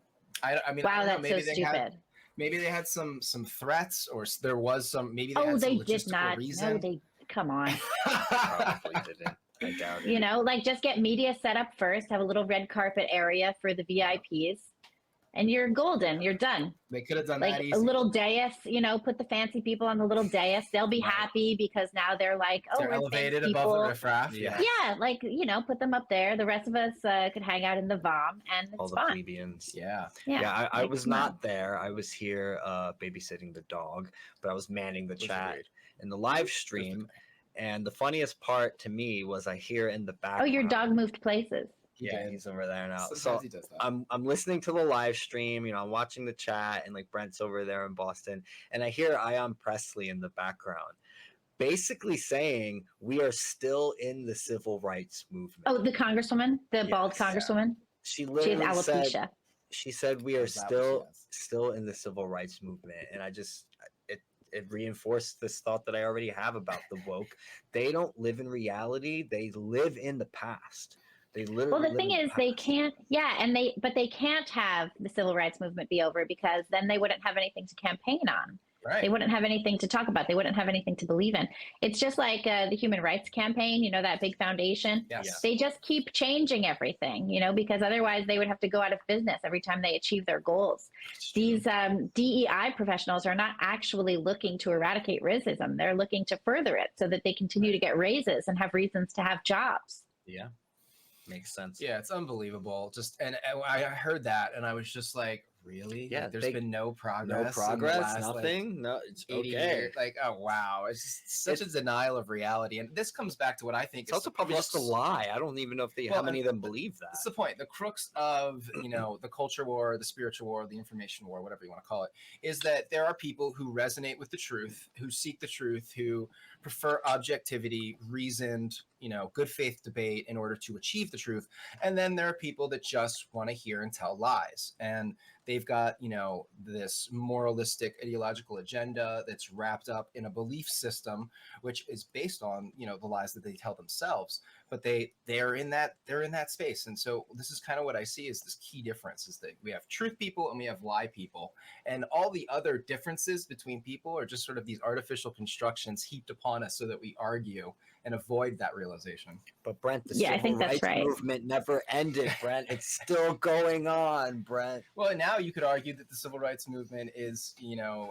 [SPEAKER 3] I mean,
[SPEAKER 2] wow,
[SPEAKER 3] I
[SPEAKER 2] that's
[SPEAKER 3] maybe
[SPEAKER 2] so stupid.
[SPEAKER 3] Maybe they had some threats, or there was some. Maybe
[SPEAKER 2] they
[SPEAKER 3] had some
[SPEAKER 2] did
[SPEAKER 3] logistical
[SPEAKER 2] not.
[SPEAKER 3] reason.
[SPEAKER 2] No, they come on.
[SPEAKER 1] Probably didn't. I doubt it.
[SPEAKER 2] Like just get media set up first. Have a little red carpet area for the VIPs, and you're golden. You're done.
[SPEAKER 3] They could have done
[SPEAKER 2] like
[SPEAKER 3] that easy.
[SPEAKER 2] A little dais. Put the fancy people on the little dais. They'll be happy because now they're like, oh,
[SPEAKER 3] they're elevated above the riffraff.
[SPEAKER 1] Yeah.
[SPEAKER 2] Yeah, put them up there. The rest of us could hang out in the VOM, and it's
[SPEAKER 1] all the
[SPEAKER 2] fun.
[SPEAKER 1] plebeians.
[SPEAKER 3] Yeah.
[SPEAKER 1] I was not there. I was here babysitting the dog, but I was manning the chat in the live stream. And the funniest part to me was I hear in the background.
[SPEAKER 2] Oh, your dog moved places.
[SPEAKER 1] Yeah, he's over there now.
[SPEAKER 3] Sometimes he does that.
[SPEAKER 1] I'm listening to the live stream, I'm watching the chat, and like Brent's over there in Boston, and I hear Ion Presley in the background, basically saying we are still in the civil rights movement.
[SPEAKER 2] Oh, the congresswoman, the bald congresswoman.
[SPEAKER 1] She literally
[SPEAKER 2] has alopecia.
[SPEAKER 1] She said we are still in the civil rights movement, and it reinforced this thought that I already have about the woke. They don't live in reality. They live in the past. They literally.
[SPEAKER 2] Well, the thing is, they can't. Yeah, but they can't have the civil rights movement be over because then they wouldn't have anything to campaign on.
[SPEAKER 3] Right.
[SPEAKER 2] They wouldn't have anything to talk about. They wouldn't have anything to believe in. It's just like the Human Rights Campaign, that big foundation.
[SPEAKER 3] Yes.
[SPEAKER 2] They just keep changing everything, because otherwise they would have to go out of business every time they achieve their goals. These DEI professionals are not actually looking to eradicate racism. They're looking to further it so that they continue to get raises and have reasons to have jobs.
[SPEAKER 1] Yeah. Makes sense.
[SPEAKER 3] Yeah, it's unbelievable. And I heard that and I was just like, really?
[SPEAKER 1] Yeah,
[SPEAKER 3] like, there's been no progress.
[SPEAKER 1] Nothing. No, it's
[SPEAKER 3] 80
[SPEAKER 1] okay.
[SPEAKER 3] years. Like, oh wow, it's just such a denial of reality. And this comes back to what I think
[SPEAKER 1] it's also probably just a lie. I don't even know if how many of them believe that.
[SPEAKER 3] That's the point. The crux of the culture war, the spiritual war, the information war, whatever you want to call it, is that there are people who resonate with the truth, who seek the truth, who prefer objectivity, reasoned, good faith debate in order to achieve the truth. And then there are people that just want to hear and tell lies. And they've got, this moralistic ideological agenda that's wrapped up in a belief system, which is based on, the lies that they tell themselves. But they're in that space. And so this is kind of what I see as this key difference is that we have truth people and we have lie people. And all the other differences between people are just sort of these artificial constructions heaped upon us so that we argue and avoid that realization.
[SPEAKER 1] But Brent, the
[SPEAKER 2] I think
[SPEAKER 1] civil
[SPEAKER 2] that's
[SPEAKER 1] rights
[SPEAKER 2] right.
[SPEAKER 1] movement never ended, Brent. It's still going on, Brent.
[SPEAKER 3] Well, now you could argue that the civil rights movement is,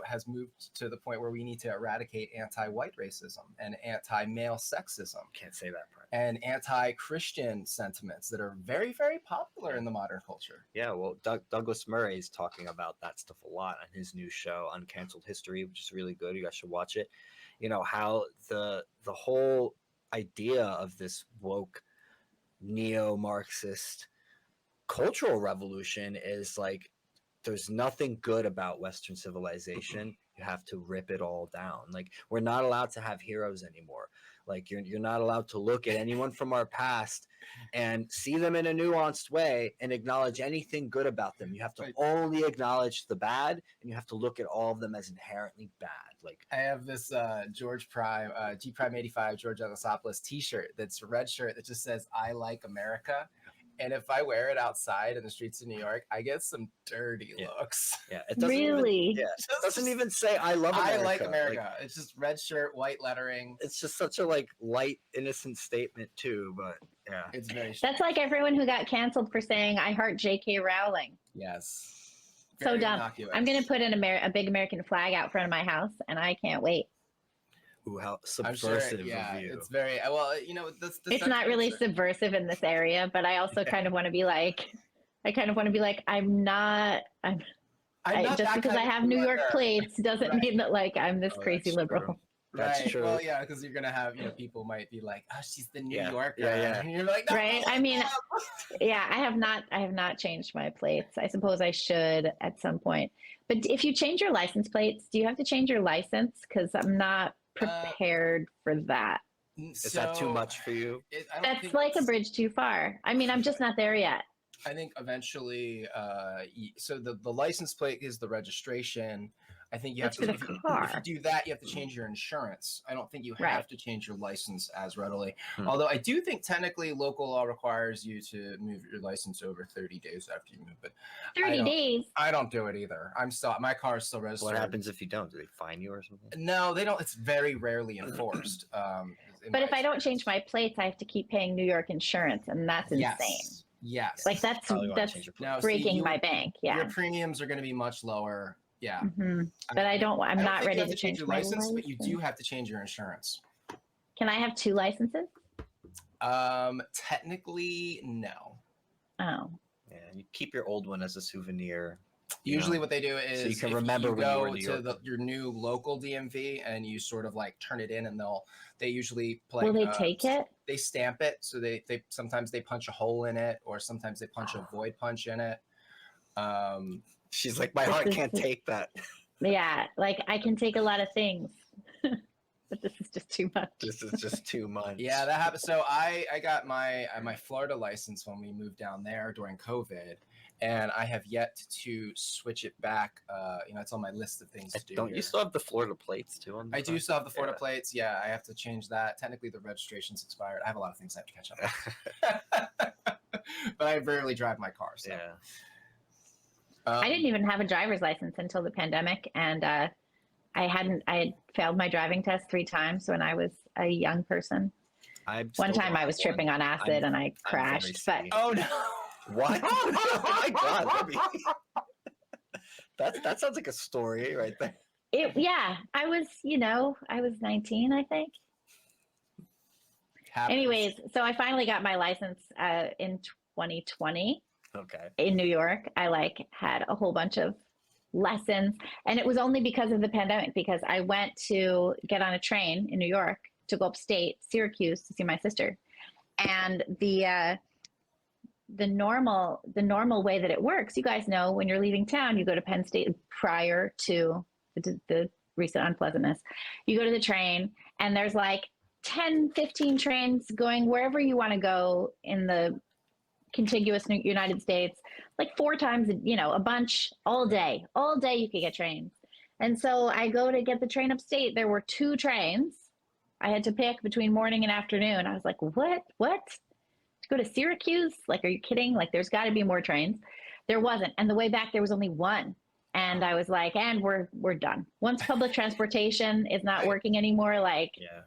[SPEAKER 3] has moved to the point where we need to eradicate anti-white racism and anti-male sexism.
[SPEAKER 1] Can't say that, Brent.
[SPEAKER 3] And anti-Christian sentiments that are very, very popular in the modern culture.
[SPEAKER 1] Yeah, well, Douglas Murray is talking about that stuff a lot on his new show, Uncanceled History, which is really good. You guys should watch it. How the whole idea of this woke neo-Marxist cultural revolution is like, there's nothing good about Western civilization. You have to rip it all down. Like, we're not allowed to have heroes anymore. Like, you're not allowed to look at anyone from our past and see them in a nuanced way and acknowledge anything good about them. You have to only acknowledge the bad, and you have to look at all of them as inherently bad. Like,
[SPEAKER 3] I have this George Prime, G Prime 85, George Ellisopoulos t-shirt that's a red shirt that just says, "I like America." And if I wear it outside in the streets of New York, I get some dirty looks.
[SPEAKER 1] Yeah, it doesn't
[SPEAKER 2] really.
[SPEAKER 1] It doesn't even say "I love America."
[SPEAKER 3] I like America. It's just red shirt, white lettering.
[SPEAKER 1] It's just such a light, innocent statement too. But yeah,
[SPEAKER 3] it's very.
[SPEAKER 2] That's like everyone who got canceled for saying "I heart J.K. Rowling."
[SPEAKER 3] Yes.
[SPEAKER 2] So dumb.
[SPEAKER 3] Innocuous.
[SPEAKER 2] I'm gonna put a big American flag out front of my house, and I can't wait.
[SPEAKER 1] Ooh, how subversive of you.
[SPEAKER 3] It's very well.
[SPEAKER 2] It's not really subversive in this area, but I also kind of want to be like, I'm not just because I have New York plates doesn't mean that I'm this crazy liberal.
[SPEAKER 1] True. That's true.
[SPEAKER 3] Well, yeah, because you're gonna have people might be like, "Oh, she's the New Yorker,"
[SPEAKER 1] yeah.
[SPEAKER 3] and you're like, no,
[SPEAKER 2] right? I mean, yeah, I have not changed my plates. I suppose I should at some point. But if you change your license plates, do you have to change your license? Because I'm not prepared for that.
[SPEAKER 1] Is that too much for you?
[SPEAKER 2] That's like a bridge too far. I mean, I'm just not there yet.
[SPEAKER 3] I think eventually, so the license plate is the registration. I think you have to, if you do that, you have to change your insurance. I don't think you have to change your license as readily. Although I do think technically local law requires you to move your license over 30 days after you move. But
[SPEAKER 2] 30 days?
[SPEAKER 3] I don't do it either. My car is still registered.
[SPEAKER 1] What happens if you don't? Do they fine you or something?
[SPEAKER 3] No, they don't. It's very rarely enforced.
[SPEAKER 2] But if I don't change my plates, I have to keep paying New York insurance, and that's insane.
[SPEAKER 3] Yes.
[SPEAKER 2] Like that's breaking my bank. Yeah.
[SPEAKER 3] Your premiums are going to be much lower. Yeah.
[SPEAKER 2] Mm-hmm. But I'm not ready to change
[SPEAKER 3] your
[SPEAKER 2] my
[SPEAKER 3] license, but you do have to change your insurance.
[SPEAKER 2] Can I have 2 licenses?
[SPEAKER 3] Technically, no.
[SPEAKER 2] Oh.
[SPEAKER 1] Yeah, you keep your old one as a souvenir.
[SPEAKER 3] Usually what they do is
[SPEAKER 1] so you can remember
[SPEAKER 3] you
[SPEAKER 1] when
[SPEAKER 3] go
[SPEAKER 1] you were
[SPEAKER 3] to your new local DMV and you sort of turn it in, and they usually
[SPEAKER 2] will they take it?
[SPEAKER 3] They stamp it, so they sometimes they punch a hole in it, or sometimes they punch a void punch in it.
[SPEAKER 1] She's like, my heart can't take that.
[SPEAKER 2] Yeah, I can take a lot of things, but this is just too much.
[SPEAKER 1] This is just too much.
[SPEAKER 3] Yeah, that happened. So I got my Florida license when we moved down there during COVID, and I have yet to switch it back. It's on my list of things to do.
[SPEAKER 1] Don't you still have the Florida plates too?
[SPEAKER 3] I do still have the Florida plates. Yeah, I have to change that. Technically, the registration's expired. I have a lot of things I have to catch up on. But I rarely drive my car. So.
[SPEAKER 1] Yeah.
[SPEAKER 2] I didn't even have a driver's license until the pandemic, and I had failed my driving test 3 times when I was a young person. One time I was tripping on acid and I crashed. But
[SPEAKER 3] oh no!
[SPEAKER 1] What? Oh my God! Libby. That sounds like a story right there.
[SPEAKER 2] I was 19, I think.
[SPEAKER 3] Happens.
[SPEAKER 2] Anyways, so I finally got my license in 2020.
[SPEAKER 1] Okay.
[SPEAKER 2] In New York. I had a whole bunch of lessons, and it was only because of the pandemic, because I went to get on a train in New York to go upstate Syracuse to see my sister. And the normal way that it works, you guys know, when you're leaving town, you go to Penn State prior to the recent unpleasantness. You go to the train, and there's 10, 15 trains going wherever you want to go in the contiguous United States, 4 times, a bunch all day you could get trains. And so I go to get the train upstate. There were 2 trains. I had to pick between morning and afternoon. I was like, what? To go to Syracuse? Are you kidding? There's got to be more trains. There wasn't. And the way back, there was only 1. And I was like, and we're done. Once public transportation is not working anymore,
[SPEAKER 1] yeah.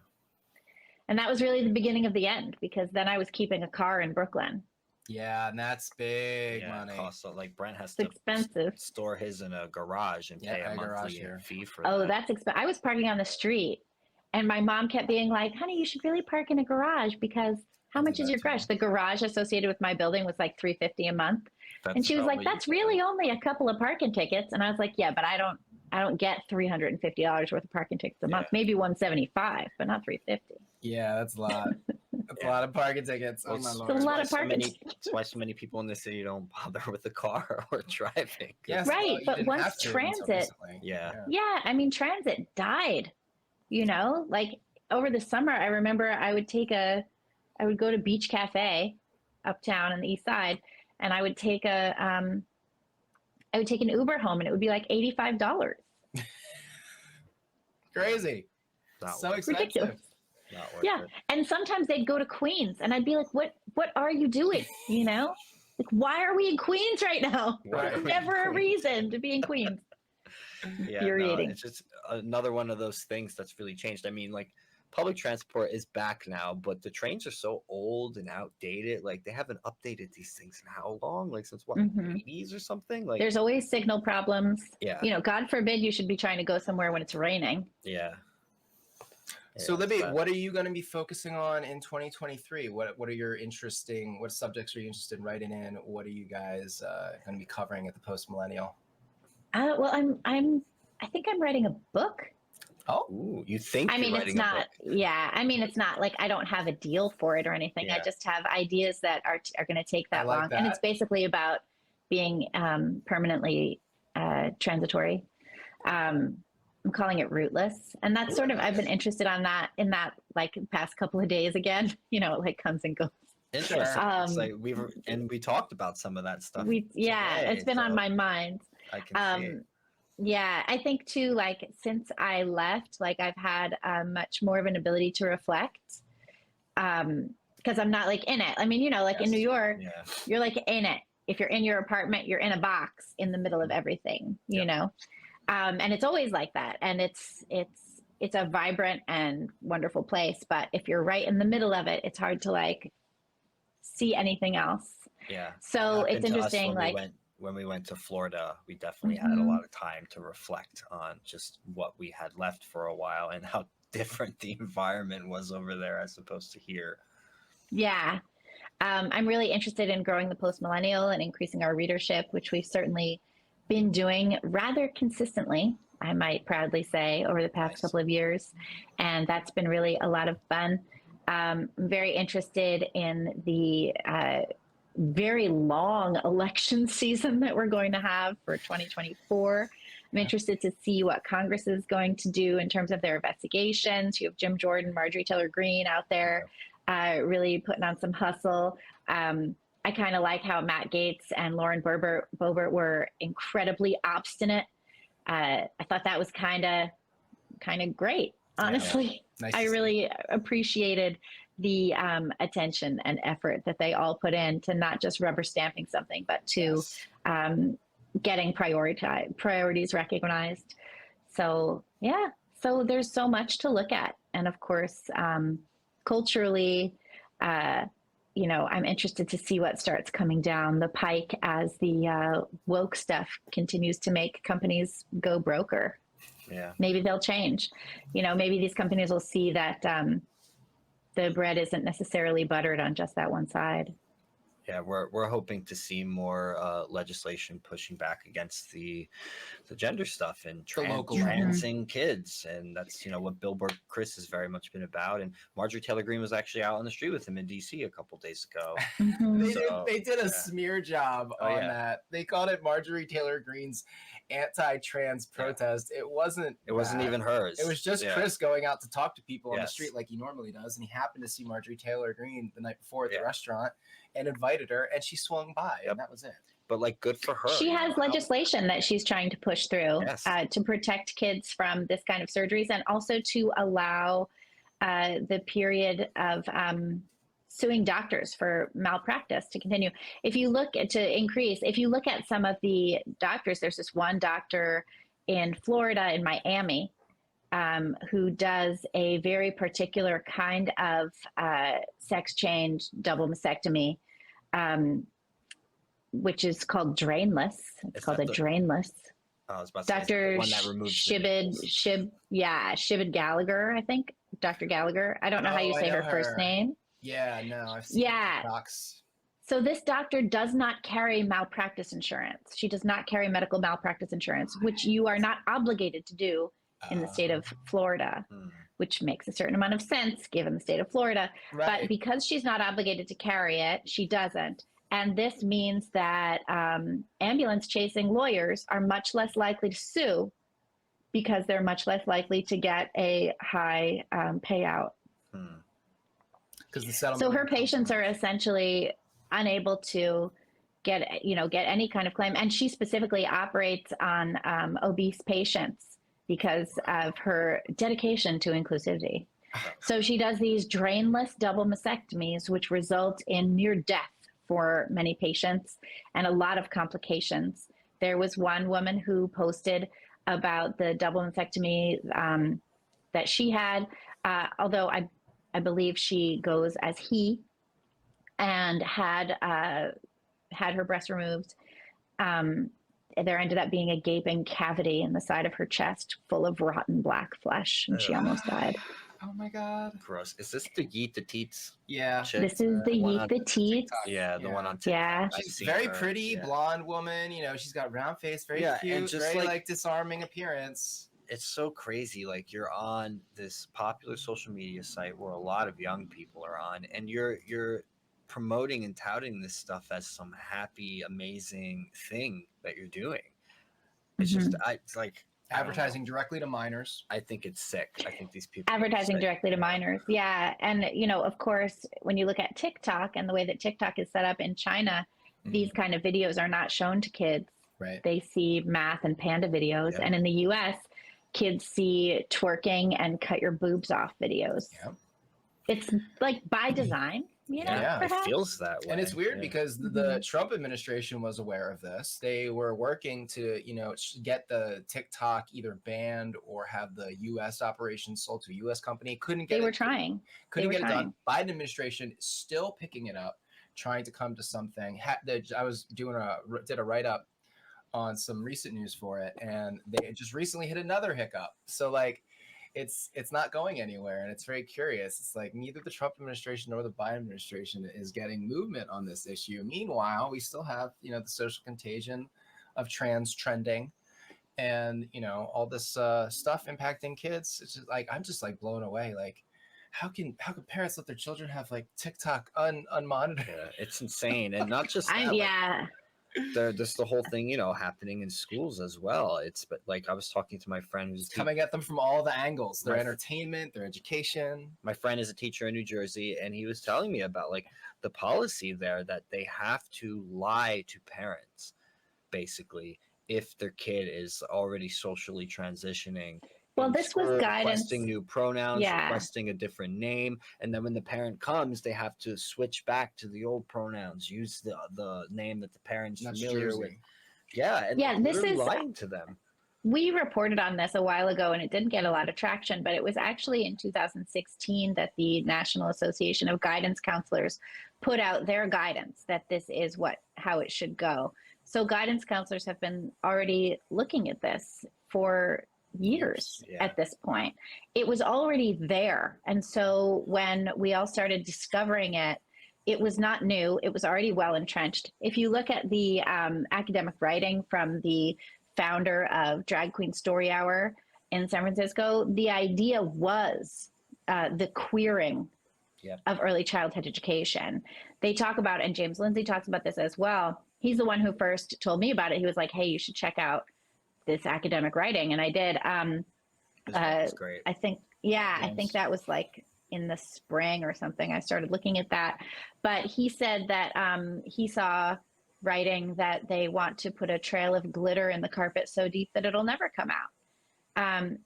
[SPEAKER 2] And that was really the beginning of the end, because then I was keeping a car in Brooklyn.
[SPEAKER 3] Yeah, and that's big money.
[SPEAKER 1] Cost, Brent has
[SPEAKER 2] it's expensive.
[SPEAKER 1] Store his in a garage and pay a monthly fee for that.
[SPEAKER 2] Oh, that's expensive. I was parking on the street, and my mom kept being like, honey, you should really park in a garage, because how much is your garage? The garage associated with my building was $350 a month. And she was like, that's really only a couple of parking tickets. And I was like, yeah, but I don't get $350 worth of parking tickets a month. Maybe $175, but not $350.
[SPEAKER 3] Yeah, that's a lot. That's a lot of parking tickets. Oh my Lord.
[SPEAKER 2] It's a lot of parking.
[SPEAKER 1] That's why so many people in the city don't bother with the car or driving.
[SPEAKER 3] Yes,
[SPEAKER 2] right, but once transit, I mean, transit died. Over the summer, I remember I would go to Beach Cafe uptown on the east side, and I would take an Uber home, and it would be $85.
[SPEAKER 3] Crazy. So expensive.
[SPEAKER 2] Ridiculous. Yeah, and sometimes they'd go to Queens, and I'd be like, "What are you doing? Why are we in Queens right now? There's never a reason to be in Queens." Infuriating.
[SPEAKER 1] It's just another one of those things that's really changed. I mean, public transport is back now, but the trains are so old and outdated. They haven't updated these things in how long? Since what, 80s or something?
[SPEAKER 2] There's always signal problems.
[SPEAKER 1] Yeah.
[SPEAKER 2] God forbid you should be trying to go somewhere when it's raining.
[SPEAKER 1] Yeah.
[SPEAKER 3] So Libby, what are you going to be focusing on in 2023? What subjects are you interested in writing in? What are you guys going to be covering at the Post Millennial?
[SPEAKER 2] Well, I think I'm writing a book.
[SPEAKER 3] Oh,
[SPEAKER 1] ooh, you think?
[SPEAKER 2] I mean, it's not. Yeah, I mean, it's not I don't have a deal for it or anything. I just have ideas that are going to take that long, and it's basically about being permanently transitory. I'm calling it rootless, and that's sort of, I've been interested in that past couple of days again. It comes and goes.
[SPEAKER 1] Interesting. We talked about some of that stuff.
[SPEAKER 2] It's been on my mind.
[SPEAKER 1] I can see it.
[SPEAKER 2] Yeah, I think too, since I left, I've had much more of an ability to reflect, because I'm not in it. I mean, in New York, you're in it. If you're in your apartment, you're in a box in the middle of everything, you know? And it's always like that. And it's a vibrant and wonderful place. But if you're right in the middle of it, it's hard to see anything else.
[SPEAKER 1] Yeah.
[SPEAKER 2] So it's interesting.
[SPEAKER 1] When we went to Florida, we definitely had a lot of time to reflect on just what we had left for a while and how different the environment was over there as opposed to here.
[SPEAKER 2] Yeah. I'm really interested in growing the Post Millennial and increasing our readership, which we've certainly been doing rather consistently, I might proudly say, over the past couple of years. And that's been really a lot of fun. I'm very interested in the very long election season that we're going to have for 2024. I'm interested to see what Congress is going to do in terms of their investigations. You have Jim Jordan, Marjorie Taylor Greene out there really putting on some hustle. I kind of like how Matt Gaetz and Lauren Boebert were incredibly obstinate. I thought that was kind of great, honestly.
[SPEAKER 3] Nice.
[SPEAKER 2] I really appreciated the attention and effort that they all put in to not just rubber stamping something, but to getting priorities recognized. So yeah, so there's so much to look at, and of course, culturally, I'm interested to see what starts coming down the pike as the woke stuff continues to make companies go broker.
[SPEAKER 1] Yeah.
[SPEAKER 2] Maybe they'll change. Maybe these companies will see that the bread isn't necessarily buttered on just that one side.
[SPEAKER 1] Yeah, we're hoping to see more legislation pushing back against the gender stuff and transing kids, and that's what Billboard Chris has very much been about. And Marjorie Taylor Greene was actually out on the street with him in D.C. a couple days ago.
[SPEAKER 3] They did a smear job on that. They called it Marjorie Taylor Greene's anti-trans protest. It wasn't
[SPEAKER 1] even hers.
[SPEAKER 3] It was just Chris going out to talk to people on the street like he normally does, and he happened to see Marjorie Taylor Greene the night before at the restaurant and invited her, and she swung by, and that was it.
[SPEAKER 1] But good for her.
[SPEAKER 2] She has legislation that she's trying to push through to protect kids from this kind of surgeries, and also to allow the period of suing doctors for malpractice to continue. If you look at some of the doctors, there's this one doctor in Florida, in Miami, who does a very particular kind of sex change double mastectomy, which is called drainless. It's called a drainless.
[SPEAKER 1] I was about to
[SPEAKER 2] Dr.
[SPEAKER 1] say
[SPEAKER 2] Shibid Gallagher, I think. Dr. Gallagher. I don't know how you say her first name.
[SPEAKER 3] Yeah, no, I've seen TikToks.
[SPEAKER 2] So this doctor does not carry malpractice insurance. She does not carry medical malpractice insurance, which you are not obligated to do in the state of Florida, which makes a certain amount of sense given the state of Florida.
[SPEAKER 3] Right.
[SPEAKER 2] But because she's not obligated to carry it, she doesn't. And this means that ambulance chasing lawyers are much less likely to sue because they're much less likely to get a high payout. So her patients are essentially unable to get any kind of claim. And she specifically operates on obese patients because of her dedication to inclusivity. So she does these drainless double mastectomies, which result in near death for many patients and a lot of complications. There was one woman who posted about the double mastectomy that she had, although I believe she goes as he, and had her breast removed. There ended up being a gaping cavity in the side of her chest full of rotten black flesh, and she almost died.
[SPEAKER 3] Oh my God.
[SPEAKER 1] Gross. Is this the Yeet the Teats?
[SPEAKER 3] Yeah.
[SPEAKER 2] This is the Yeet the Teats.
[SPEAKER 1] Yeah, the one on TikTok.
[SPEAKER 2] Yeah.
[SPEAKER 3] She's very pretty, blonde woman. She's got round face, very cute, and just very disarming appearance.
[SPEAKER 1] It's so crazy. You're on this popular social media site where a lot of young people are on, and you're promoting and touting this stuff as some happy, amazing thing that you're doing. It's just, it's like
[SPEAKER 3] advertising directly to minors.
[SPEAKER 1] I think it's sick. I think these people
[SPEAKER 2] advertising directly to minors. Yeah. And, of course, when you look at TikTok and the way that TikTok is set up in China, these kind of videos are not shown to kids.
[SPEAKER 3] Right.
[SPEAKER 2] They see math and panda videos. Yeah. And in the US, kids see twerking and cut your boobs off videos. Yeah. It's by design.
[SPEAKER 1] It feels that way.
[SPEAKER 3] And it's weird because the Trump administration was aware of this. They were working to, get the TikTok either banned or have the U.S. operations sold to a U.S. company. Couldn't get it done. Biden administration is still picking it up, trying to come to something. I was did a write-up on some recent news for it, and they just recently hit another hiccup. So it's not going anywhere, and it's very curious. It's neither the Trump administration nor the Biden administration is getting movement on this issue. Meanwhile, we still have, the social contagion of trans trending and, all this stuff impacting kids. It's just I'm just blown away. How can parents let their children have TikTok unmonitored?
[SPEAKER 1] Yeah, it's insane. And not just that, there's the whole thing, happening in schools as well. It's I was talking to my friend who's
[SPEAKER 3] coming at them from all the angles, their entertainment, their education.
[SPEAKER 1] My friend is a teacher in New Jersey, and he was telling me about the policy there that they have to lie to parents, basically, if their kid is already socially transitioning.
[SPEAKER 2] Well, this was guidance.
[SPEAKER 1] Requesting new pronouns, requesting a different name. And then when the parent comes, they have to switch back to the old pronouns, use the name that the parent's familiar with. Yeah. And
[SPEAKER 2] this is
[SPEAKER 1] lying to them.
[SPEAKER 2] we reported on this a while ago and it didn't get a lot of traction, but it was actually in 2016 that the National Association of Guidance Counselors put out their guidance that this is how it should go. So guidance counselors have been already looking at this for years at this point. It was already there. And so when we all started discovering it, it was not new. It was already well entrenched. If you look at the academic writing from the founder of Drag Queen Story Hour in San Francisco, the idea was the queering of early childhood education. They talk about, and James Lindsay talks about this as well. He's the one who first told me about it. He was like, hey, you should check out this academic writing. And I did.
[SPEAKER 1] That's great.
[SPEAKER 2] I think that was like in the spring or something. I started looking at that. But he said that he saw writing that they want to put a trail of glitter in the carpet so deep that it'll never come out.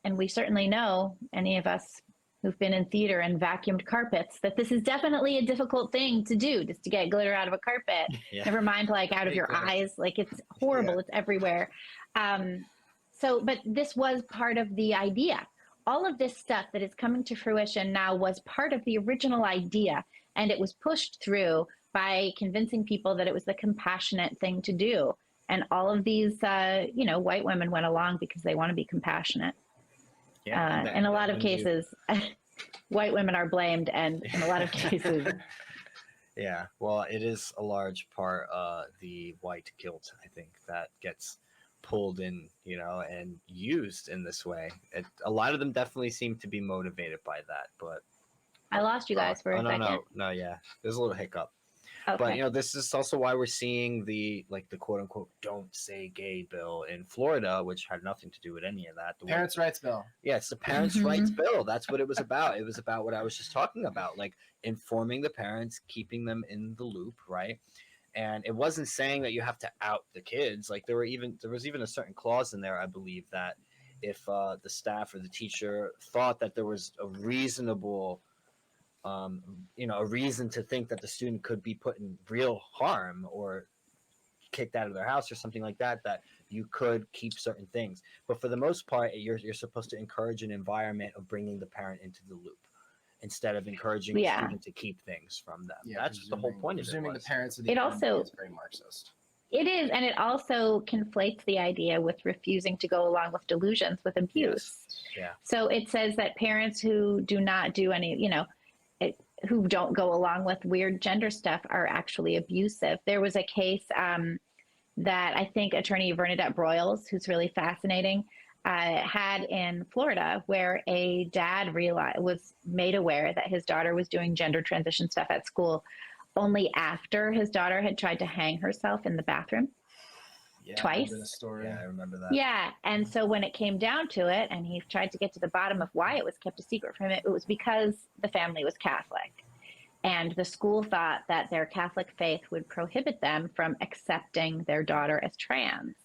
[SPEAKER 2] And we certainly know, any of us who've been in theater and vacuumed carpets, that this is definitely a difficult thing to do, just to get glitter out of a carpet. Never mind, like out of your eyes. Like, it's horrible. It's everywhere. But this was part of the idea. All of this stuff that is coming to fruition now was part of the original idea, and it was pushed through by convincing people that it was the compassionate thing to do. And all of these, white women went along because they want to be compassionate. In a lot of cases, white women are blamed, and in a lot of cases.
[SPEAKER 1] Yeah, well, it is a large part the white guilt, I think, that gets pulled in, and used in this way. A lot of them definitely seem to be motivated by that, but
[SPEAKER 2] I lost you guys for a second.
[SPEAKER 1] No, there's a little hiccup.
[SPEAKER 2] Okay.
[SPEAKER 1] But this is also why we're seeing the quote unquote "don't say gay" bill in Florida, which had nothing to do with any of that. The
[SPEAKER 3] Parents' rights bill.
[SPEAKER 1] Yeah, it's the parents' rights bill. That's what it was about. It was about what I was just talking about, like informing the parents, keeping them in the loop, right? And it wasn't saying that you have to out the kids. Like there was even a certain clause in there, I believe, that if the staff or the teacher thought that there was a reasonable a reason to think that the student could be put in real harm or kicked out of their house or something like that, that you could keep certain things. But for the most part, you're supposed to encourage an environment of bringing the parent into the loop instead of encouraging the student to keep things from them. That's the whole point of it.
[SPEAKER 3] Presuming the parents of the is very Marxist.
[SPEAKER 2] It is, and it also conflates the idea with refusing to go along with delusions with abuse.
[SPEAKER 1] Yeah. So
[SPEAKER 2] it says that parents who do not do any, who don't go along with weird gender stuff are actually abusive. There was a case that I think attorney Bernadette Broyles, who's really fascinating, had in Florida, where a dad was made aware that his daughter was doing gender transition stuff at school only after his daughter had tried to hang herself in the bathroom twice.
[SPEAKER 3] I remember that.
[SPEAKER 2] Yeah. And so when it came down to it, and he tried to get to the bottom of why it was kept a secret from it, it was because the family was Catholic. And the school thought that their Catholic faith would prohibit them from accepting their daughter as trans.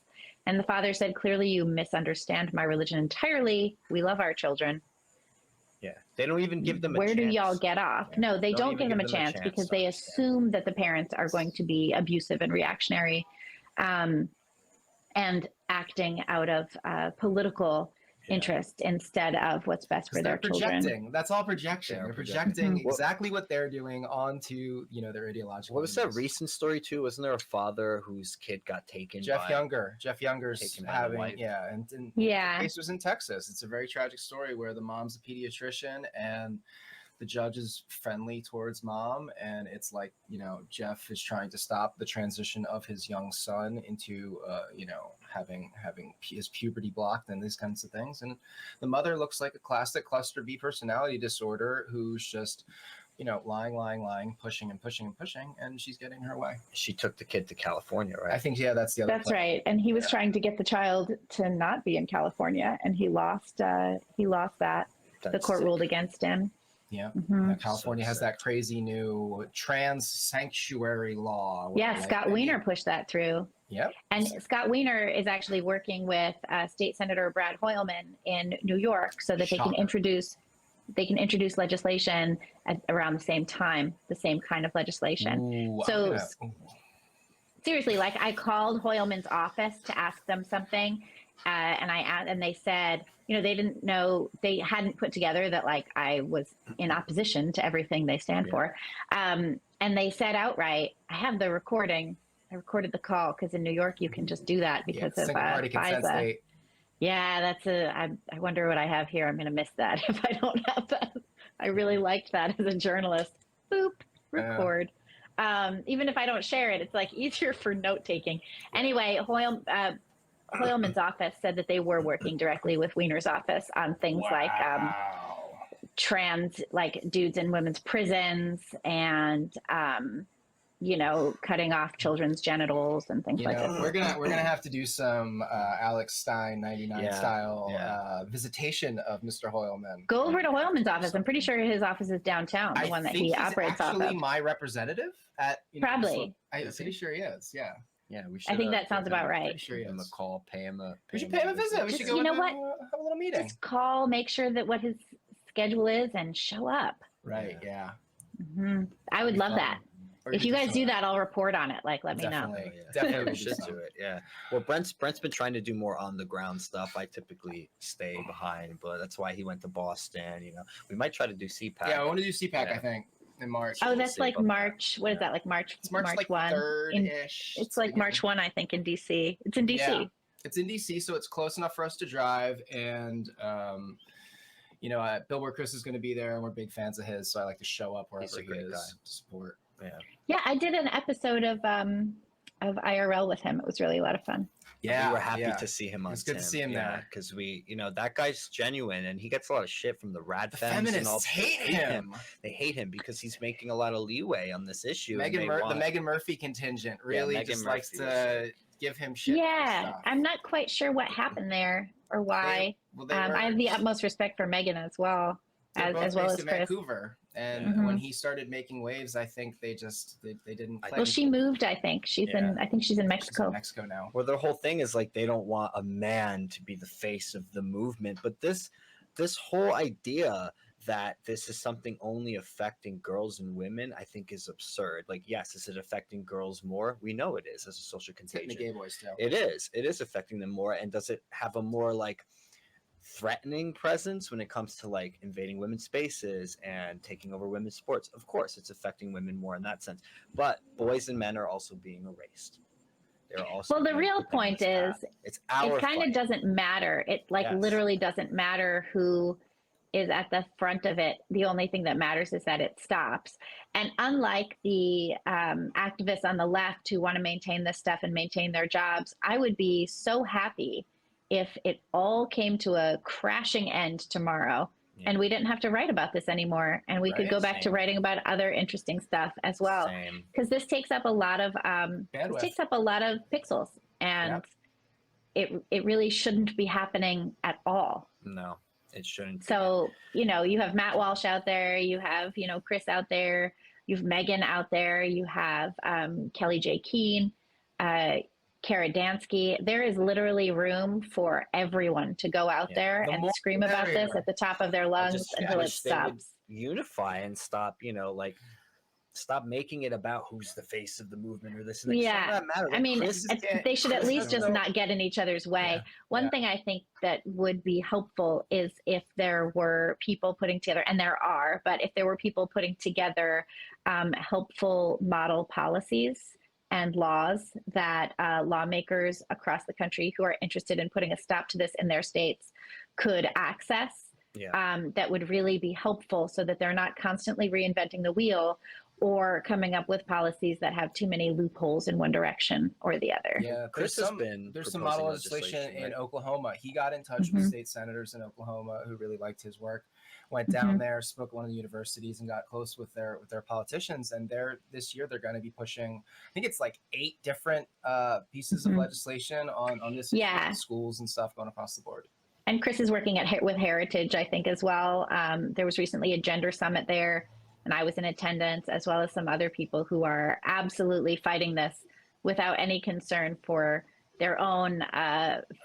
[SPEAKER 2] And the father said, clearly you misunderstand my religion entirely. We love our children.
[SPEAKER 1] Yeah. They don't even give them a chance.
[SPEAKER 2] Where do y'all get off? Yeah. No, they don't give them a chance because they assume that the parents are going to be abusive and reactionary and acting out of political interest instead of what's best for their children.
[SPEAKER 3] That's all projection. They're projecting exactly what they're doing onto, their ideological.
[SPEAKER 1] What was that recent story too? Wasn't there a father whose kid got taken?
[SPEAKER 3] Jeff Younger's having, and the case was in Texas. It's a very tragic story where the mom's a pediatrician and the judge is friendly towards mom, and it's like, Jeff is trying to stop the transition of his young son into, having his puberty blocked and these kinds of things. And the mother looks like a classic cluster B personality disorder who's just, lying, pushing, and she's getting her way.
[SPEAKER 1] She took the kid to California, right?
[SPEAKER 3] I think, that's the other
[SPEAKER 2] That's right. And he was trying to get the child to not be in California, and he lost that. The court ruled against him.
[SPEAKER 3] Yeah. Mm-hmm. California has that crazy new trans sanctuary law.
[SPEAKER 2] Yeah, Scott Wiener pushed that through.
[SPEAKER 3] Yep.
[SPEAKER 2] And Scott Wiener is actually working with State Senator Brad Hoylman in New York so that they can introduce legislation around the same time, the same kind of legislation. Ooh, seriously, like I called Hoylman's office to ask them something, And they said, they didn't know, they hadn't put together that like I was in opposition to everything they stand for. And they said outright, I have the recording. I recorded the call because in New York you can just do that because of
[SPEAKER 3] single party consent
[SPEAKER 2] FISA.
[SPEAKER 3] state.
[SPEAKER 2] Yeah, I wonder what I have here. I'm going to miss that if I don't have that. I really liked that as a journalist. Boop, record. Even if I don't share it, it's like easier for note taking. Anyway, Hoylman's office said that they were working directly with Weiner's office on things like trans, like dudes in women's prisons and, cutting off children's genitals and things like that.
[SPEAKER 3] We're gonna have to do some Alex Stein 99 style visitation of Mr. Hoylman.
[SPEAKER 2] Go over to Hoylman's office. I'm pretty sure his office is downtown, the one that he operates off of.
[SPEAKER 3] Actually, my representative at
[SPEAKER 2] probably.
[SPEAKER 3] I'm pretty sure he is. Yeah.
[SPEAKER 1] Yeah, we should.
[SPEAKER 2] I think that sounds about right.
[SPEAKER 1] Sure give him a call, pay him a.
[SPEAKER 3] We should pay him a visit. We should go. Have a little meeting.
[SPEAKER 2] Just call, make sure that what his schedule is, and show up.
[SPEAKER 3] Right. Yeah.
[SPEAKER 2] Mm-hmm. I would love that. If you guys do that, I'll report on it. Like, let me know.
[SPEAKER 3] Definitely,
[SPEAKER 1] we should do it. Yeah. Well, Brent's been trying to do more on the ground stuff. I typically stay behind, but that's why he went to Boston. We might try to do CPAC.
[SPEAKER 3] Yeah, I want to do CPAC. I think in March.
[SPEAKER 2] Oh, that's like March. What is that? Like March?
[SPEAKER 3] It's March like
[SPEAKER 2] 1.
[SPEAKER 3] 3rd-ish.
[SPEAKER 2] It's like March 1, I think, in DC. It's in DC.
[SPEAKER 3] Yeah, it's in DC, so it's close enough for us to drive. And Bill Chris is going to be there, and we're big fans of his, so I like to show up wherever he is to support.
[SPEAKER 2] Yeah, I did an episode of IRL with him. It was really a lot of fun.
[SPEAKER 1] Yeah, we were happy to see him on.
[SPEAKER 3] It's good to see him there
[SPEAKER 1] because that guy's genuine, and he gets a lot of shit from the rad
[SPEAKER 3] feminists
[SPEAKER 1] and all.
[SPEAKER 3] Hate him.
[SPEAKER 1] They hate him because he's making a lot of leeway on this issue.
[SPEAKER 3] The Megan Murphy contingent really just likes to give him shit.
[SPEAKER 2] Yeah, I'm not quite sure what happened there or why. I have the utmost respect for Megan as well. As well as Chris.
[SPEAKER 3] Vancouver, and when he started making waves, I think they didn't play.
[SPEAKER 2] Well, she moved. I think she's in Mexico.
[SPEAKER 3] She's in Mexico now.
[SPEAKER 1] Well, their whole thing is like they don't want a man to be the face of the movement, but this whole idea that this is something only affecting girls and women, I think is absurd. Like, yes, is it affecting girls more? We know it is as a social contagion.
[SPEAKER 3] It's hitting the gay boys too.
[SPEAKER 1] It is affecting them more, and does it have a more like threatening presence when it comes to like invading women's spaces and taking over women's sports? Of course, it's affecting women more in that sense, but boys and men are also being erased. They're also
[SPEAKER 2] the real point is
[SPEAKER 1] it's our
[SPEAKER 2] it kind of doesn't matter. It literally doesn't matter who is at the front of it. The only thing that matters is that it stops. And unlike the activists on the left who want to maintain this stuff and maintain their jobs, I would be so happy if it all came to a crashing end tomorrow and we didn't have to write about this anymore, and we could go back to writing about other interesting stuff as well. Because this takes up a lot of pixels, and it really shouldn't be happening at all.
[SPEAKER 1] No, it shouldn't.
[SPEAKER 2] So you have Matt Walsh out there, you have Chris out there, you have Megan out there, you have Kelly J. Keene, Kara Dansky. There is literally room for everyone to go out there and scream about this at the top of their lungs until it stops.
[SPEAKER 1] Unify and stop, stop making it about who's the face of the movement or this.
[SPEAKER 2] I mean, they should at least just not get in each other's way. One thing I think that would be helpful is if there were people putting together, and there are, but if there were people putting together helpful model policies and laws that lawmakers across the country who are interested in putting a stop to this in their states could access, that would really be helpful so that they're not constantly reinventing the wheel or coming up with policies that have too many loopholes in one direction or the other.
[SPEAKER 3] Yeah, there's some model legislation in Oklahoma. He got in touch with state senators in Oklahoma who really liked his work, went down there, spoke at one of the universities, and got close with their politicians. And this year they're going to be pushing, I think it's like 8 different pieces of legislation on this schools and stuff going across the board.
[SPEAKER 2] And Chris is working with Heritage, I think, as well. There was recently a gender summit there, and I was in attendance, as well as some other people who are absolutely fighting this without any concern for their own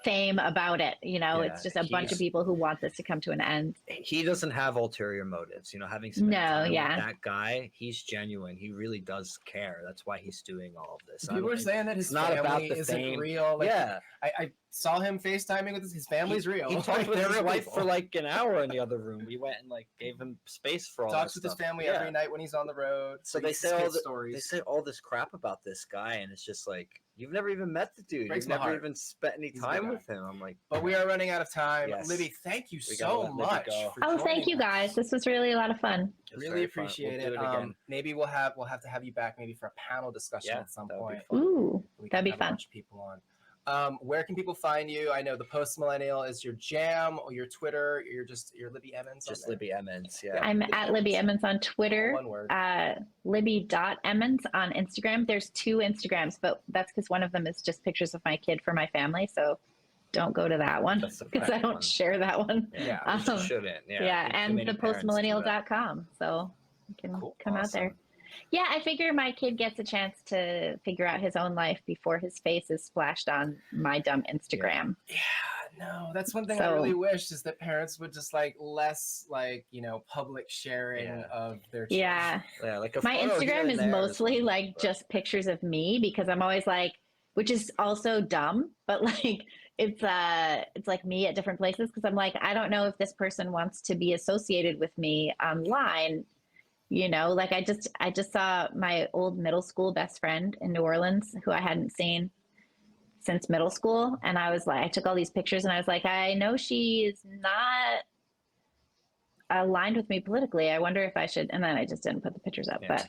[SPEAKER 2] fame about it. You know,
[SPEAKER 1] Yeah,
[SPEAKER 2] it's just a bunch of people who want this to come to an end.
[SPEAKER 1] He doesn't have ulterior motives. You know, having spent time with that guy, he's genuine. He really does care. That's why he's doing all of this.
[SPEAKER 3] People were saying that his
[SPEAKER 1] not
[SPEAKER 3] family
[SPEAKER 1] about the
[SPEAKER 3] isn't
[SPEAKER 1] fame.
[SPEAKER 3] real. Like,
[SPEAKER 1] yeah.
[SPEAKER 3] I saw him FaceTiming with his family's real.
[SPEAKER 1] He talked with his wife for like an hour in the other room. We went and like gave him space for all
[SPEAKER 3] Talks
[SPEAKER 1] that
[SPEAKER 3] with
[SPEAKER 1] stuff.
[SPEAKER 3] his family every night when he's on the road.
[SPEAKER 1] So they say all this crap about this guy, and it's just like, you've never even met the dude. You've never even spent any time with him. I'm like,
[SPEAKER 3] but we are running out of time. Yes. Libby, thank you so much.
[SPEAKER 2] Thank you guys. This was really a lot of fun.
[SPEAKER 3] Really appreciate it. Maybe we'll have to have you back maybe for a panel discussion at some point.
[SPEAKER 2] Ooh, that'd be fun.
[SPEAKER 3] A bunch of people on. Where can people find you? I know the Post Millennial is your jam, or your Twitter. You're Libby Emmons.
[SPEAKER 1] Just Libby Emmons. Yeah.
[SPEAKER 2] I'm at Libby Emmons on Twitter.
[SPEAKER 3] One word.
[SPEAKER 2] Libby.Emmons on Instagram. There's 2 Instagrams, but that's because one of them is just pictures of my kid for my family. So don't go to that one because I don't share that one.
[SPEAKER 1] Yeah, you shouldn't.
[SPEAKER 2] Yeah, and the postmillennial.com. So you can come out there. Yeah, I figure my kid gets a chance to figure out his own life before his face is splashed on my dumb Instagram.
[SPEAKER 3] Yeah, no, that's one thing I really wish is that parents would just like less like, you know, public sharing of their children.
[SPEAKER 2] Yeah,
[SPEAKER 1] like
[SPEAKER 2] my Instagram is mostly like just pictures of me because I'm always like, which is also dumb, but like it's like me at different places because I'm like, I don't know if this person wants to be associated with me online. You know, like I just saw my old middle school best friend in New Orleans who I hadn't seen since middle school. And I was like, I took all these pictures and I was like, I know she's not aligned with me politically. I wonder if I should. And then I just didn't put the pictures up, but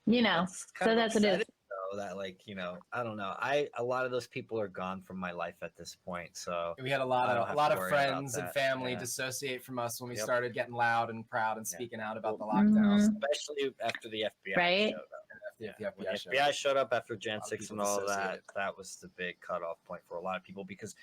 [SPEAKER 2] you know, so that's what it is.
[SPEAKER 1] That like, you know, I don't know. A lot of those people are gone from my life at this point. So
[SPEAKER 3] we had a lot of friends and family dissociate from us when we started getting loud and proud and speaking out about the lockdowns,
[SPEAKER 1] especially after the FBI
[SPEAKER 2] right?
[SPEAKER 1] showed up. The FBI showed up after Jan 6 and all of that. That was the big cutoff point for a lot of people because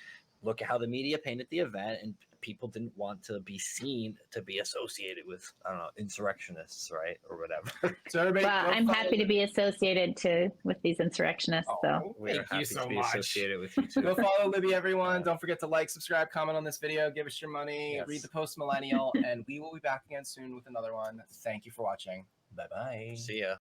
[SPEAKER 1] look at how the media painted the event, and people didn't want to be seen to be associated with, I don't know, insurrectionists, right, or whatever.
[SPEAKER 3] So everybody,
[SPEAKER 2] I'm happy to be associated with these insurrectionists. So
[SPEAKER 1] we're happy to be associated with you too.
[SPEAKER 3] Go follow Libby, everyone. Don't forget to like, subscribe, comment on this video, give us your money, read the Post Millennial, and we will be back again soon with another one. Thank you for watching. Bye bye.
[SPEAKER 1] See ya.